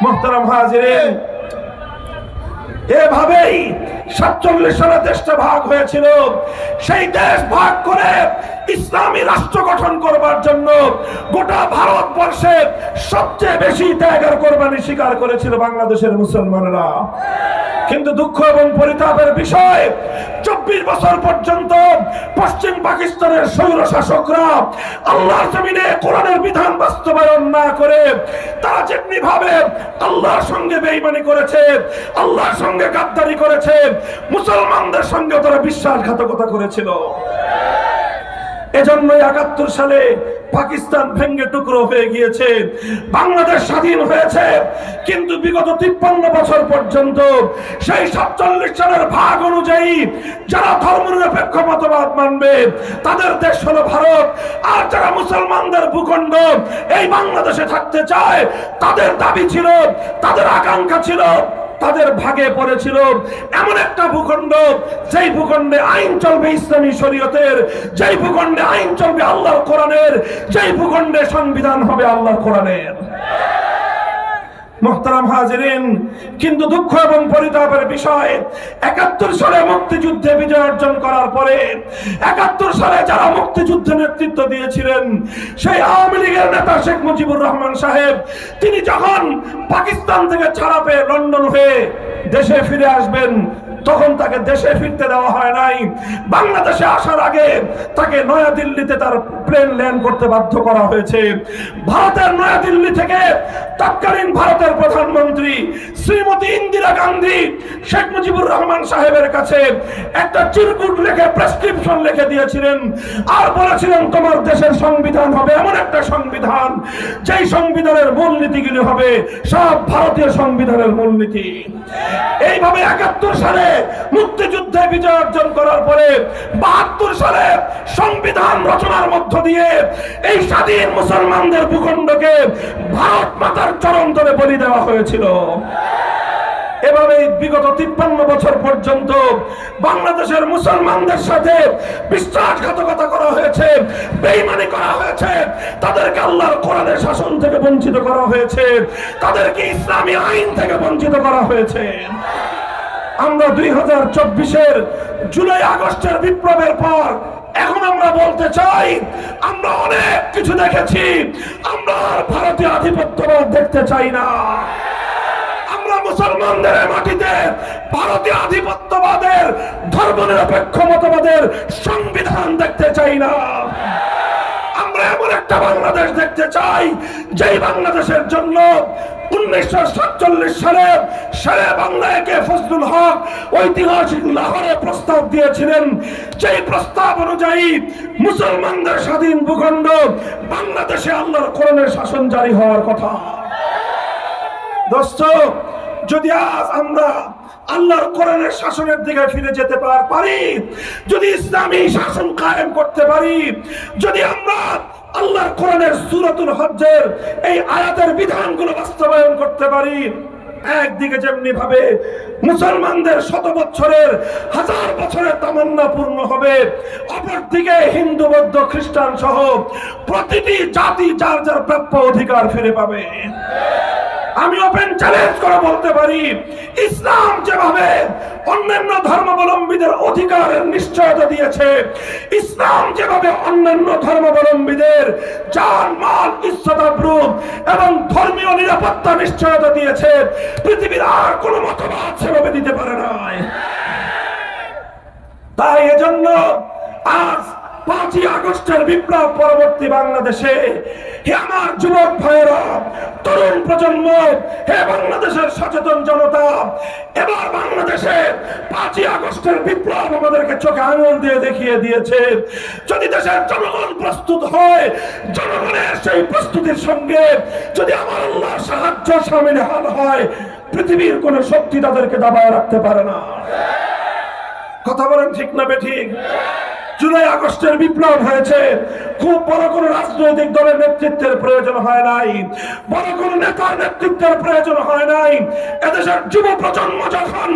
মুহতারাম হাজিরিন, এভাবেই 47 সালে দেশটা ভাগ হয়েছিল। সেই দেশ ভাগ করে ইসলামী রাষ্ট্র গঠন করবার জন্য গোটা ভারতবর্ষে সবচেয়ে বেশি ত্যাগ আর কোরবানি স্বীকার করেছিল বাংলাদেশের মুসলমানেরা। কিন্তু দুঃখ এবং পরিতাপের বিষয়, 24 বছর পর্যন্ত পশ্চিম পাকিস্তানের স্বৈর শাসকরা আল্লাহর জমিনে কোরআনের বিধান বাস্তবায়ন না করে তারা যেমনি ভাবে আল্লাহর সঙ্গে বেঈমানি করেছে, আল্লাহর সঙ্গে গাদ্দারি করেছে, মুসলমানদের সঙ্গে তারা বিশ্বাসঘাতকতা করেছিল। এজন্য 71 সালে পাকিস্তান ভেঙ্গে টুকরো হয়ে গিয়েছে, বাংলাদেশ স্বাধীন হয়েছে। কিন্তু বিগত 53 বছর পর্যন্ত সেই 47 সালের ভাগ অনুযায়ী যারা ধর্মনিরপেক্ষ মতবাদ মানবে তাদের দেশ হলো ভারত, আর যারা মুসলমানদের ভূখণ্ড এই বাংলাদেশে থাকতে চায় তাদের দাবি ছিল, তাদের আকাঙ্ক্ষা ছিল, তাদের ভাগে পড়েছিল এমন একটা ভূখণ্ড যেই ভূখণ্ডে আইন চলবে ইসলামী শরীয়তের, যেই ভূখণ্ডে আইন চলবে আল্লাহর কোরআনের, যেই ভূখণ্ডে সংবিধান হবে আল্লাহর কোরআনের। মুহতারাম হাজিরিন, কিন্তু দুঃখ এবং পরিতাপের বিষয় ৭১ সালে মুক্তিযুদ্ধে বিজয় অর্জন করার পরে ৭১ সালে যারা মুক্তিযুদ্ধে নেতৃত্ব দিয়েছিলেন সেই আওয়ামী লীগের নেতা শেখ মুজিবুর রহমান সাহেব, তিনি যখন পাকিস্তান থেকে ছাড়া পেয়ে লন্ডন হয়ে দেশে ফিরে আসবেন, তখন তাকে দেশে ফিরতে দেওয়া হয় নাই। বাংলাদেশে আসার আগে তাকে নয়াদিল্লিতে তার প্লেন ল্যান্ড করতে বাধ্য করা হয়েছে। ভারতের নয়াদিল্লি থেকে তৎকালীন ভারতের প্রধানমন্ত্রী শ্রীমতী ইন্দিরা গান্ধী শেখ মুজিবুর রহমান সাহেবের কাছে একটা চিরকুট লিখে প্রেসক্রিপশন লিখে দিয়েছিলেন আর বলেছিলেন, তোমার দেশের সংবিধান হবে এমন একটা সংবিধান যেই সংবিধানের মূলনীতিগুলি হবে সব ভারতীয় সংবিধানের মূলনীতি। এইভাবে ৭১ সালে মুক্তিযুদ্ধে বিজয় অর্জন করার পরে ৭২ সালে সংবিধান রচনার মধ্য দিয়ে এই স্বাধীন মুসলমানদের ভূখণ্ডকে ভারত মাতার চরণ তলে বলি দেওয়া হয়েছিল। এভাবে বিগত ৫৩ বছর পর্যন্ত বাংলাদেশের মুসলমানদের সাথে বিশ্বাসঘাতকতা করা হয়েছে, বেঈমানি করা হয়েছে, তাদেরকে আল্লাহর কোরআনের শাসন থেকে বঞ্চিত করা হয়েছে, তাদেরকে ইসলামী আইন থেকে বঞ্চিত করা হয়েছে। আমরা ২০২৪-এর জুলাই আগস্টের বিপ্লবের পর এখন আমরা বলতে চাই, আমরা অনেক কিছু দেখেছি, আমরা ভারতীয় আধিপত্যবাদ দেখতে চাই না। আমরা মুসলমানদের মাটিতে ভারতীয় আধিপত্যবাদের ধর্মনিরপেক্ষ মতবাদের সংবিধান দেখতে চাই না। আমরা এমন একটা বাংলাদেশ দেখতে চাই যেই বাংলাদেশের জন্য ১৯৪৭ সালে শেরে বাংলা একে ফজলুল হক ঐতিহাসিক লাহোরে প্রস্তাব দিয়েছিলেন, যেই প্রস্তাব অনুযায়ী মুসলমানদের স্বাধীন ভূখণ্ড বাংলাদেশে আল্লাহর কোরআনের শাসন জারি হওয়ার কথা। দোস্ত, যদি আজ আমরা আল্লাহর কোরআনের শাসনের দিকে ফিরে যেতে পারি, যদি ইসলামী শাসন কায়েম করতে পারি, যদি আমরা আল্লাহর কোরআনের সূরাতুল হজ্জের এই আয়াতের বিধানগুলো বাস্তবায়ন করতে পারি, একদিকে যেমনি ভাবে মুসলমানদের শত বছরের হাজার বছরের তামান্না পূর্ণ হবে, অপরদিকে হিন্দু বৌদ্ধ খ্রিস্টান সহ প্রতিটি জাতি যার যার প্রাপ্য অধিকার ফিরে পাবে। আমি ওপেন চ্যালেঞ্জ করে বলতে পারি, ইসলাম যেভাবে অন্যান্য ধর্মাবলম্বীদের অধিকারের নিশ্চয়তা দিয়েছে, ইসলাম যেভাবে অন্যান্য ধর্মাবলম্বীদের জান মাল ইজ্জত আবরু এবং ধর্মীয় নিরাপত্তা নিশ্চয়তা দিয়েছে, পৃথিবীর আর কোনো মতবাদ সেভাবে দিতে পারে না। তাই এজন্য আজ ৫ই আগস্টের বিপ্লব পরবর্তী বাংলাদেশে, হে আমার যুবক ভাইয়েরা, তরুণ প্রজন্ম, হে বাংলাদেশের সচেতন জনতা, এবার বাংলাদেশে ৫ই আগস্টের বিপ্লব আমাদেরকে চোখে আঙুল দিয়ে দেখিয়ে দিয়েছে, যদি দেশের জনগণ প্রস্তুত হয়, জনগণের সেই প্রস্তুতির সঙ্গে যদি আমার আল্লাহর সাহায্য শামিল হয়, পৃথিবীর কোন শক্তি তাদেরকে দাবায় রাখতে পারে না। কথা বলেন ঠিক না বেঠিক? জুলাই আগস্টের বিপ্লব হয়েছে, খুব বড় কোন রাজনৈতিক দলের নেতৃত্বের প্রয়োজন হয় নাই, বড় কোন নেতার নেতৃত্বের প্রয়োজন হয় নাই। এদেশের যুব প্রজন্ম যখন,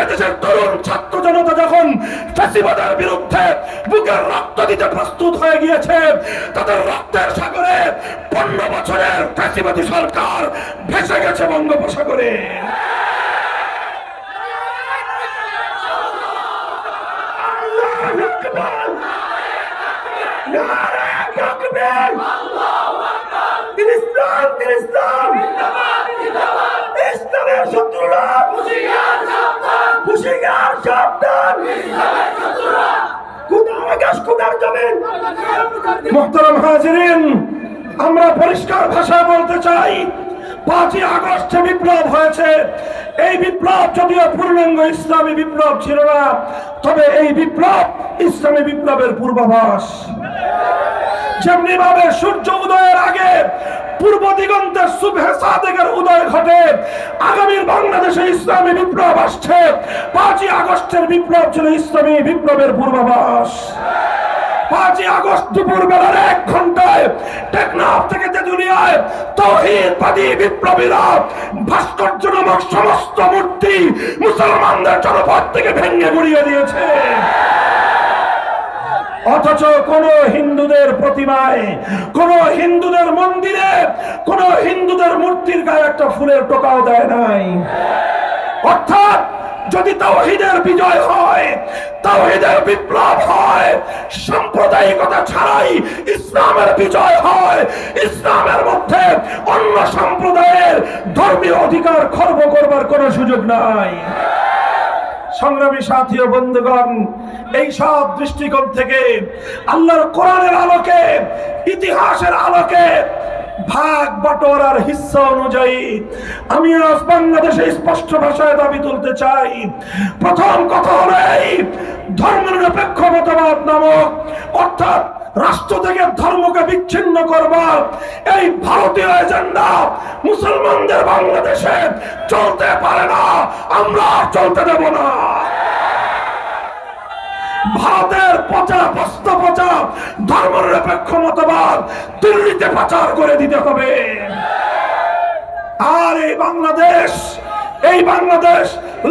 এদেশের তরুণ ছাত্র জনতা যখন ফ্যাসিবাদের বিরুদ্ধে বুকের রক্ত দিতে প্রস্তুত হয়ে গিয়েছে, তাদের রক্তের সাগরে ১৫ বছরের ফ্যাসিবাদী সরকার ভেসে গেছে বঙ্গোপসাগরে। মুহতারাম হাজিরিন, আমরা পরিষ্কার ভাষায় বলতে চাই, ৫ই আগস্টে বিপ্লব হয়েছে। এই বিপ্লব যদিও পূর্ণাঙ্গ ইসলামী বিপ্লব ছিল না, তবে এই বিপ্লব ইসলামী বিপ্লবের পূর্বাভাস। যেমনি ভাবে সূর্য উদয়ের আগে পূর্ব দিগন্তে সুবহে সাদেকের উদয় ঘটে, আগামীর বাংলাদেশে ইসলামী বিপ্লব আসছে। ৫ই আগস্টের বিপ্লব ছিল ইসলামী বিপ্লবের পূর্বাভাস। ৫ই আগস্ট দুপুর বেলার ১ ঘন্টায় টেকনাফ থেকে তেঁতুলিয়ায় তাওহীদবাদী বিপ্লবীরা ভাস্কর্য নামক সমস্ত মূর্তি মুসলমানদের জনপদ থেকে ভেঙে গুড়িয়ে দিয়েছে। অথচ কোন হিন্দুদের প্রতিমায়, কোন হিন্দুদের মন্দিরে, কোন হিন্দুদের মূর্তির গায়ে একটা ফুলের টোকাও দেয় নাই। অর্থাৎ যদি তাওহীদের বিজয় হয়, তাওহীদের বিপ্লব হয়, সাম্প্রদায়িকতা ছাড়াই ইসলামের বিজয় হয়, ইসলামের মধ্যে অন্য সম্প্রদায়ের ধর্মীয় অধিকার খর্ব করবার কোনো সুযোগ নাই। সংগ্রামী সাথী ও বন্ধুগণ, এই সব দৃষ্টিকোণ থেকে আল্লাহর কোরআনের আলোকে, ইতিহাসের আলোকে, ভাগ বাটোয়ারার হিস্সা অনুযায়ী আমি আজ বাংলাদেশে স্পষ্ট ভাষায় দাবি তুলতে চাই। প্রথম কথা হলো এই ধর্মনিরপেক্ষ মতবাদ নামক, অর্থাৎ রাষ্ট্র থেকে ধর্মকে বিচ্ছিন্ন করবার এই ভারতীয় এজেন্ডা মুসলমানদের বাংলাদেশে চলতে পারে না, আমরা চলতে দেব না। ভারতের পচা বস্তা পচা ধর্মনিরপেক্ষ মতবাদ দিল্লিতে পাচার করে দিতে হবে। আর এই বাংলাদেশ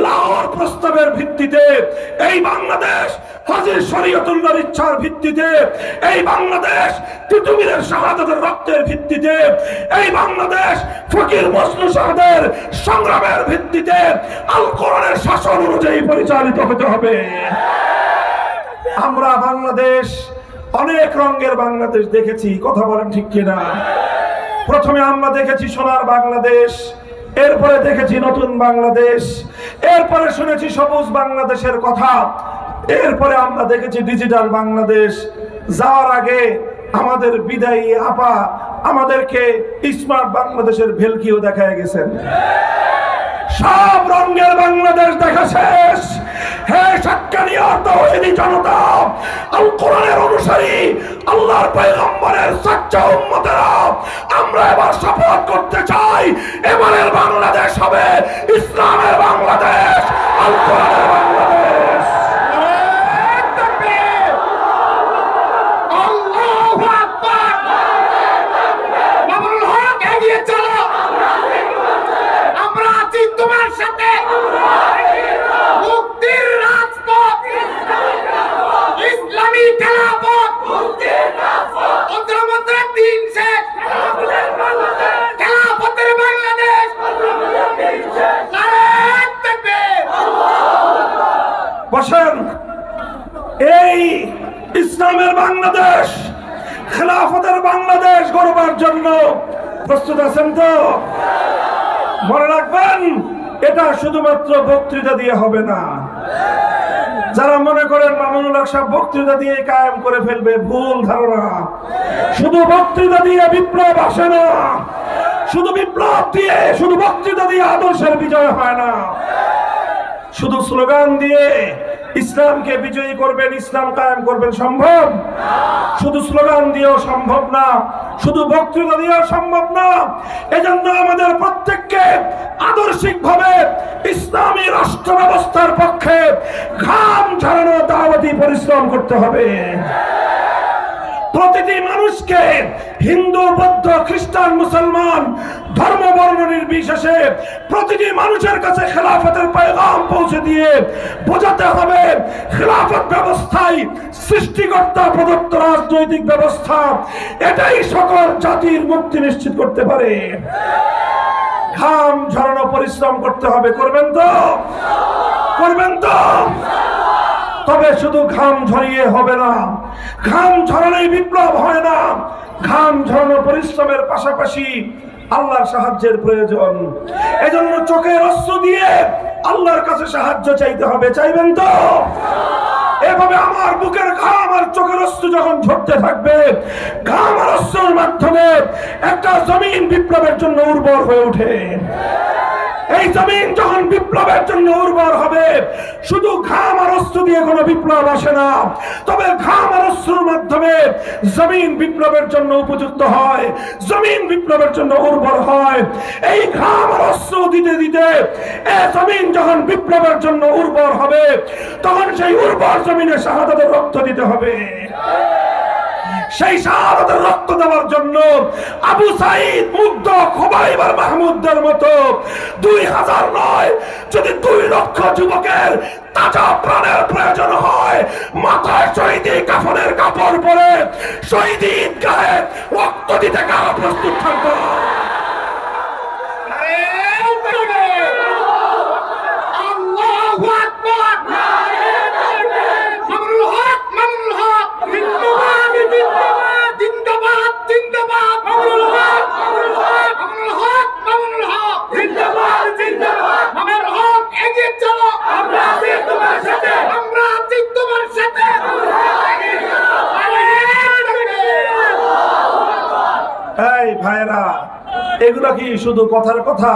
লাহোর প্রস্তাবের ভিত্তিতে, এই বাংলাদেশ হাজী শরীয়তুল্লাহর ইচ্ছার ভিত্তিতে, এই বাংলাদেশ তিতুমিরের শাহাদাতের রক্তের ভিত্তিতে, এই বাংলাদেশ ফকির মজনু শাহদের সংগ্রামের ভিত্তিতে আল কোরআনের শাসন অনুযায়ী পরিচালিত হতে হবে। আমরা বাংলাদেশ অনেক রঙের বাংলাদেশ দেখেছি, কথা বলেন ঠিক কিনা? প্রথমে আমরা দেখেছি সোনার বাংলাদেশ, এরপরে দেখেছি নতুন বাংলাদেশ, এরপরে শুনেছি সবুজ বাংলাদেশের কথা, এরপরে আমরা দেখেছি ডিজিটাল বাংলাদেশ। যাওয়ার আগে আমাদের বিদায়ী আপা আমাদেরকে স্মার্ট বাংলাদেশের ভেলকিও দেখায় গেছেন। সব রঙের বাংলাদেশ দেখা শেষ। হে সাতকানিয়া তাওহীদি জনতা, আল কোরআনের অনুসারী, আল্লাহর পয়গম্বরের সচ্চা উম্মতেরা, আমরা এবার শপথ করতে চাই, এবারের বাংলাদেশ হবে ইসলামের বাংলাদেশ, আল কোরআনের বাংলাদেশ। আল্লাহু আকবার। মামুনুল হক এগিয়ে চলো, আমরা আছি তোমার সাথে। মুক্তির রাজপথ, ইসলামী খেলাফত, অন্তর্মন্ত্রের দিন শেষ, খেলাফতের বাংলাদেশ। নারায়ে তাকবীর। বসেন। এই ইসলামের বাংলাদেশ, খেলাফতের বাংলাদেশ গড়বার জন্য প্রস্তুত আছেন তো? মনে রাখবেন, এটা শুধুমাত্র বক্তৃতা দিয়ে হবে না। যারা মনে করেন মামুনুল হক সাহেব বক্তৃতা দিয়ে কায়েম করে ফেলবে, ভুল ধারণা। শুধু বক্তৃতা দিয়ে বিপ্লব আসে না, শুধু বিপ্লব দিয়ে, শুধু বক্তৃতা দিয়ে আদর্শের বিজয় হয় না। শুধু স্লোগান দিয়ে ইসলামকে বিজয়ী করবেন, ইসলাম কায়েম করবেন সম্ভব? শুধু স্লোগান দিয়েও সম্ভব না, শুধু বক্তৃতা দিয়েও সম্ভব না। এজন্য আমাদের প্রত্যেককে আদর্শিকভাবে ইসলামী রাষ্ট্র ব্যবস্থার পক্ষে ঘাম ঝরানো দাওয়াতি পরিশ্রম করতে হবে। প্রতিটি মানুষকে, হিন্দু, বৌদ্ধ, খ্রিস্টান, মুসলমান, ধর্ম বর্ণ নির্বিশেষে প্রতিটি মানুষের কাছে খেলাফতের পয়গাম পৌঁছে দিয়ে বোঝাতে হবে, খেলাফত ব্যবস্থায় সৃষ্টিকর্তা প্রদত্ত রাজনৈতিক ব্যবস্থা, এটাই সকল জাতির মুক্তি নিশ্চিত করতে পারে। ঘাম ঝরানো পরিশ্রম করতে হবে। করবেন তো? করবেন তো? তবে শুধু ঘাম ঝরিয়ে হবে না, ঘাম ঝরানোই বিপ্লব হয় না। ঘাম ঝরানো পরিশ্রমের পাশাপাশি আল্লাহর সাহায্যের প্রয়োজন। এজন্য চোখের অশ্রু দিয়ে আল্লাহর কাছে সাহায্য চাইতে হবে। চাইবেন তো? এভাবে আমার বুকের ঘাম আর চোখের অশ্রু যখন ঝরতে থাকবে, ঘাম আর অশ্রুর মাধ্যমে একটা জমিন বিপ্লবের জন্য উর্বর হয়ে ওঠে। এই জমিন যখন বিপ্লবের জন্য উর্বর হবে, শুধু ঘাম আর অশ্রু দিয়ে কোনো বিপ্লব আসে না, তবে ঘাম আর অশ্রুর মাধ্যমে জমিন বিপ্লবের জন্য উপযুক্ত হয়, জমিন বিপ্লবের জন্য উর্বর হয়। এই ঘাম আর অশ্রু দিতে দিতে এই জমিন যখন বিপ্লবের জন্য উর্বর হবে, তখন সেই উর্বর জমিনে শাহাদাতের রক্ত দিতে হবে। সেই শাহাদাতের রক্ত দেওয়ার জন্য আবু সাঈদ, মুগ্ধ, খুবাইব আর মাহমুদদের মতো 2000 নয়, যদি 2 লক্ষ যুবকের তাজা প্রাণের প্রয়োজন হয়, মাথায় শহীদি কাফনের কাপড় পরে শহীদি ঈদগাহে রক্ত দিতে কারা প্রস্তুত থাকবো? এই ভাইরা, এগুলো কি শুধু কথার কথা?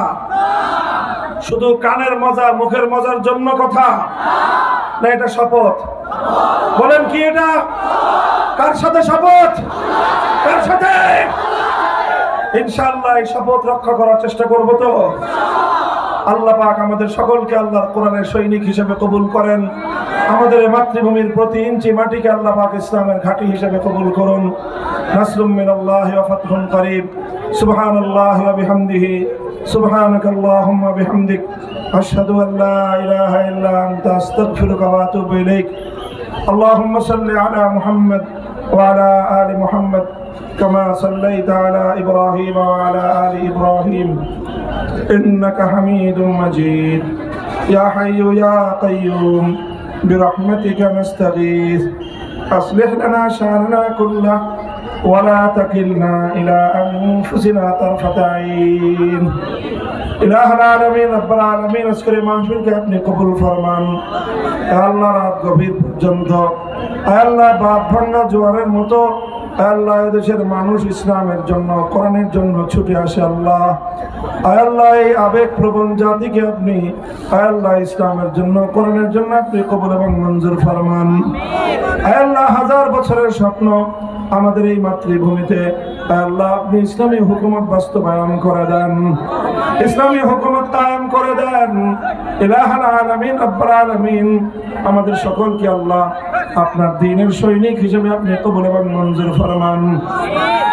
শুধু কানের মজা, মুখের মজার জন্য কথা না? এটা শপথ। বলেন কি এটা? কার সাথে শপথ? কার সাথে? ইনশাআল্লাহ এই শপথ রক্ষা করার চেষ্টা করব। তো আল্লাহ পাক আমাদের সকলকে আল্লাহর কোরআনের সৈনিক হিসেবে কবুল করেন। আমাদের মাতৃভূমির প্রতি ইঞ্চি মাটিকে আল্লাহ পাক ইসলামের ঘাঁটি হিসেবে কবুল করুন। নাসরুম মিনাল্লাহি ওয়া ফাতহুন করিব। সুবহানাল্লাহি ওয়া বিহামদিহি, সুবহানাকাল্লাহুম্মা বিহামদিক, আশহাদু আল লা ইলাহা ইল্লা আনতা, আস্তাগফিরুকা ওয়া আতুবু ইলাইক। আল্লাহুম্মা সাল্লি আলা মুহাম্মদ ওয়া আলা আলি মুহাম্মদ কামা সাল্লাইতা আলা ইব্রাহিম ওয়া আলা আলি ইব্রাহিম ইন্নাকা হামিদুম মাজিদ। ইয়া হাইয়ু ইয়া কাইয়্যুম বিরহমাতিকা নাস্তাগীথ أصلح لنا شأننا كله ولا تكلنا إلى أنفسنا طرفة عين। إله العالمين رب العالمين আজকের মাহফিলকে আপনি কবুল ফরমান। আল্লাহ রাত গভীর পর্যন্ত আল্লাহ বাদ ভাঙা জোয়ারের মতো আল্লাহ দেশের মানুষ ইসলামের জন্য, কোরআনের জন্য ছুটে আসে। আল্লাহ আল্লাহ এই আবেগ প্রবণ জাতিকে আপনি আল্লাহ ইসলামের জন্য, কোরআনের জন্য আপনি কবুল এবং মঞ্জুর ফরমান। আল্লাহ 1000 বছরের স্বপ্ন আমাদের এই মাতৃভূমিতে আল্লাহ আপনি ইসলামী হুকুমত বাস্তবায়ন করে দেন, ইসলামী হুকুমত কায়েম করে দেন। ইলাহুল আলামিন রব্বুল আলামিন আমাদের সকলকে আল্লাহ আপনার দ্বীনের সৈনিক হিসেবে আপনি কবুল এবং মঞ্জুর ফরমান।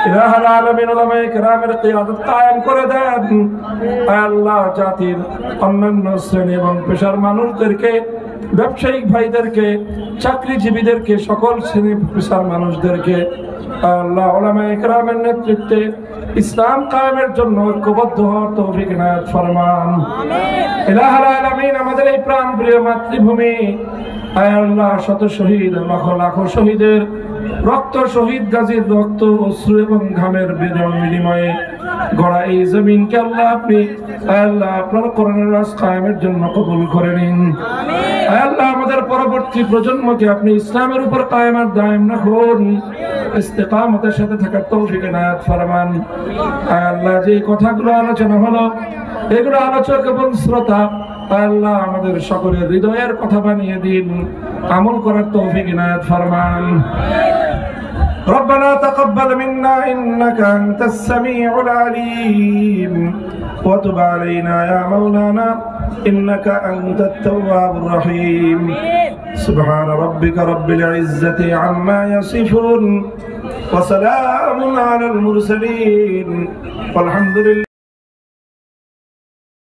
ইলাহুল আলামিন উলামায়ে কেরামের কিয়াদত কায়েম করে দেন। আল্লাহ জাতির অন্যান্য শ্রেণী এবং পেশার মানুষদেরকে, ব্যবসায়িক ভাইদেরকে, চাকরিজীবীদেরকে, সকল শ্রেণী পেশার মানুষদেরকে আল্লাহ উলামায়ে কেরামের নেতৃত্বে ইসলাম কায়েমের জন্য ঐক্যবদ্ধ হওয়ার তৌফিক ইনায়াত ফরমান। ইলাহুল আলামিন আমাদের এই প্রাণপ্রিয় মাতৃভূমি আল্লাহ শত শহীদ, লাখ লাখ শহীদের রক্ত, শহীদ গাজীর রক্ত, অশ্রু এবং ঘামের বিনিময়ে গড়া এই জমিনকে আল্লাহ আপনি আল্লাহ আপনার কোরআনের রাজ কায়েমের জন্য কবুল করে নিন। আল্লাহ আমাদের পরবর্তী প্রজন্মকে আপনি ইসলামের উপর কায়েম আর দায়েম রাখুন, ইস্তেকামতের সাথে থাকার তৌফিক ইনায়াত ফরমান। আল্লাহ যে কথাগুলো আলোচনা হলো, এগুলো আলোচক এবং শ্রোতা আল্লাহ আমাদের সকলের হৃদয়ের কথা বানিয়ে দিন, আমল করার তৌফিক ইনায়াত ফরমান। ربنا تقبل منا إنك أنت السميع العليم وتب علينا يا مولانا إنك أنت التواب الرحيم سبحان ربك رب العزة عما يصفون وسلام على المرسلين والحمد لله.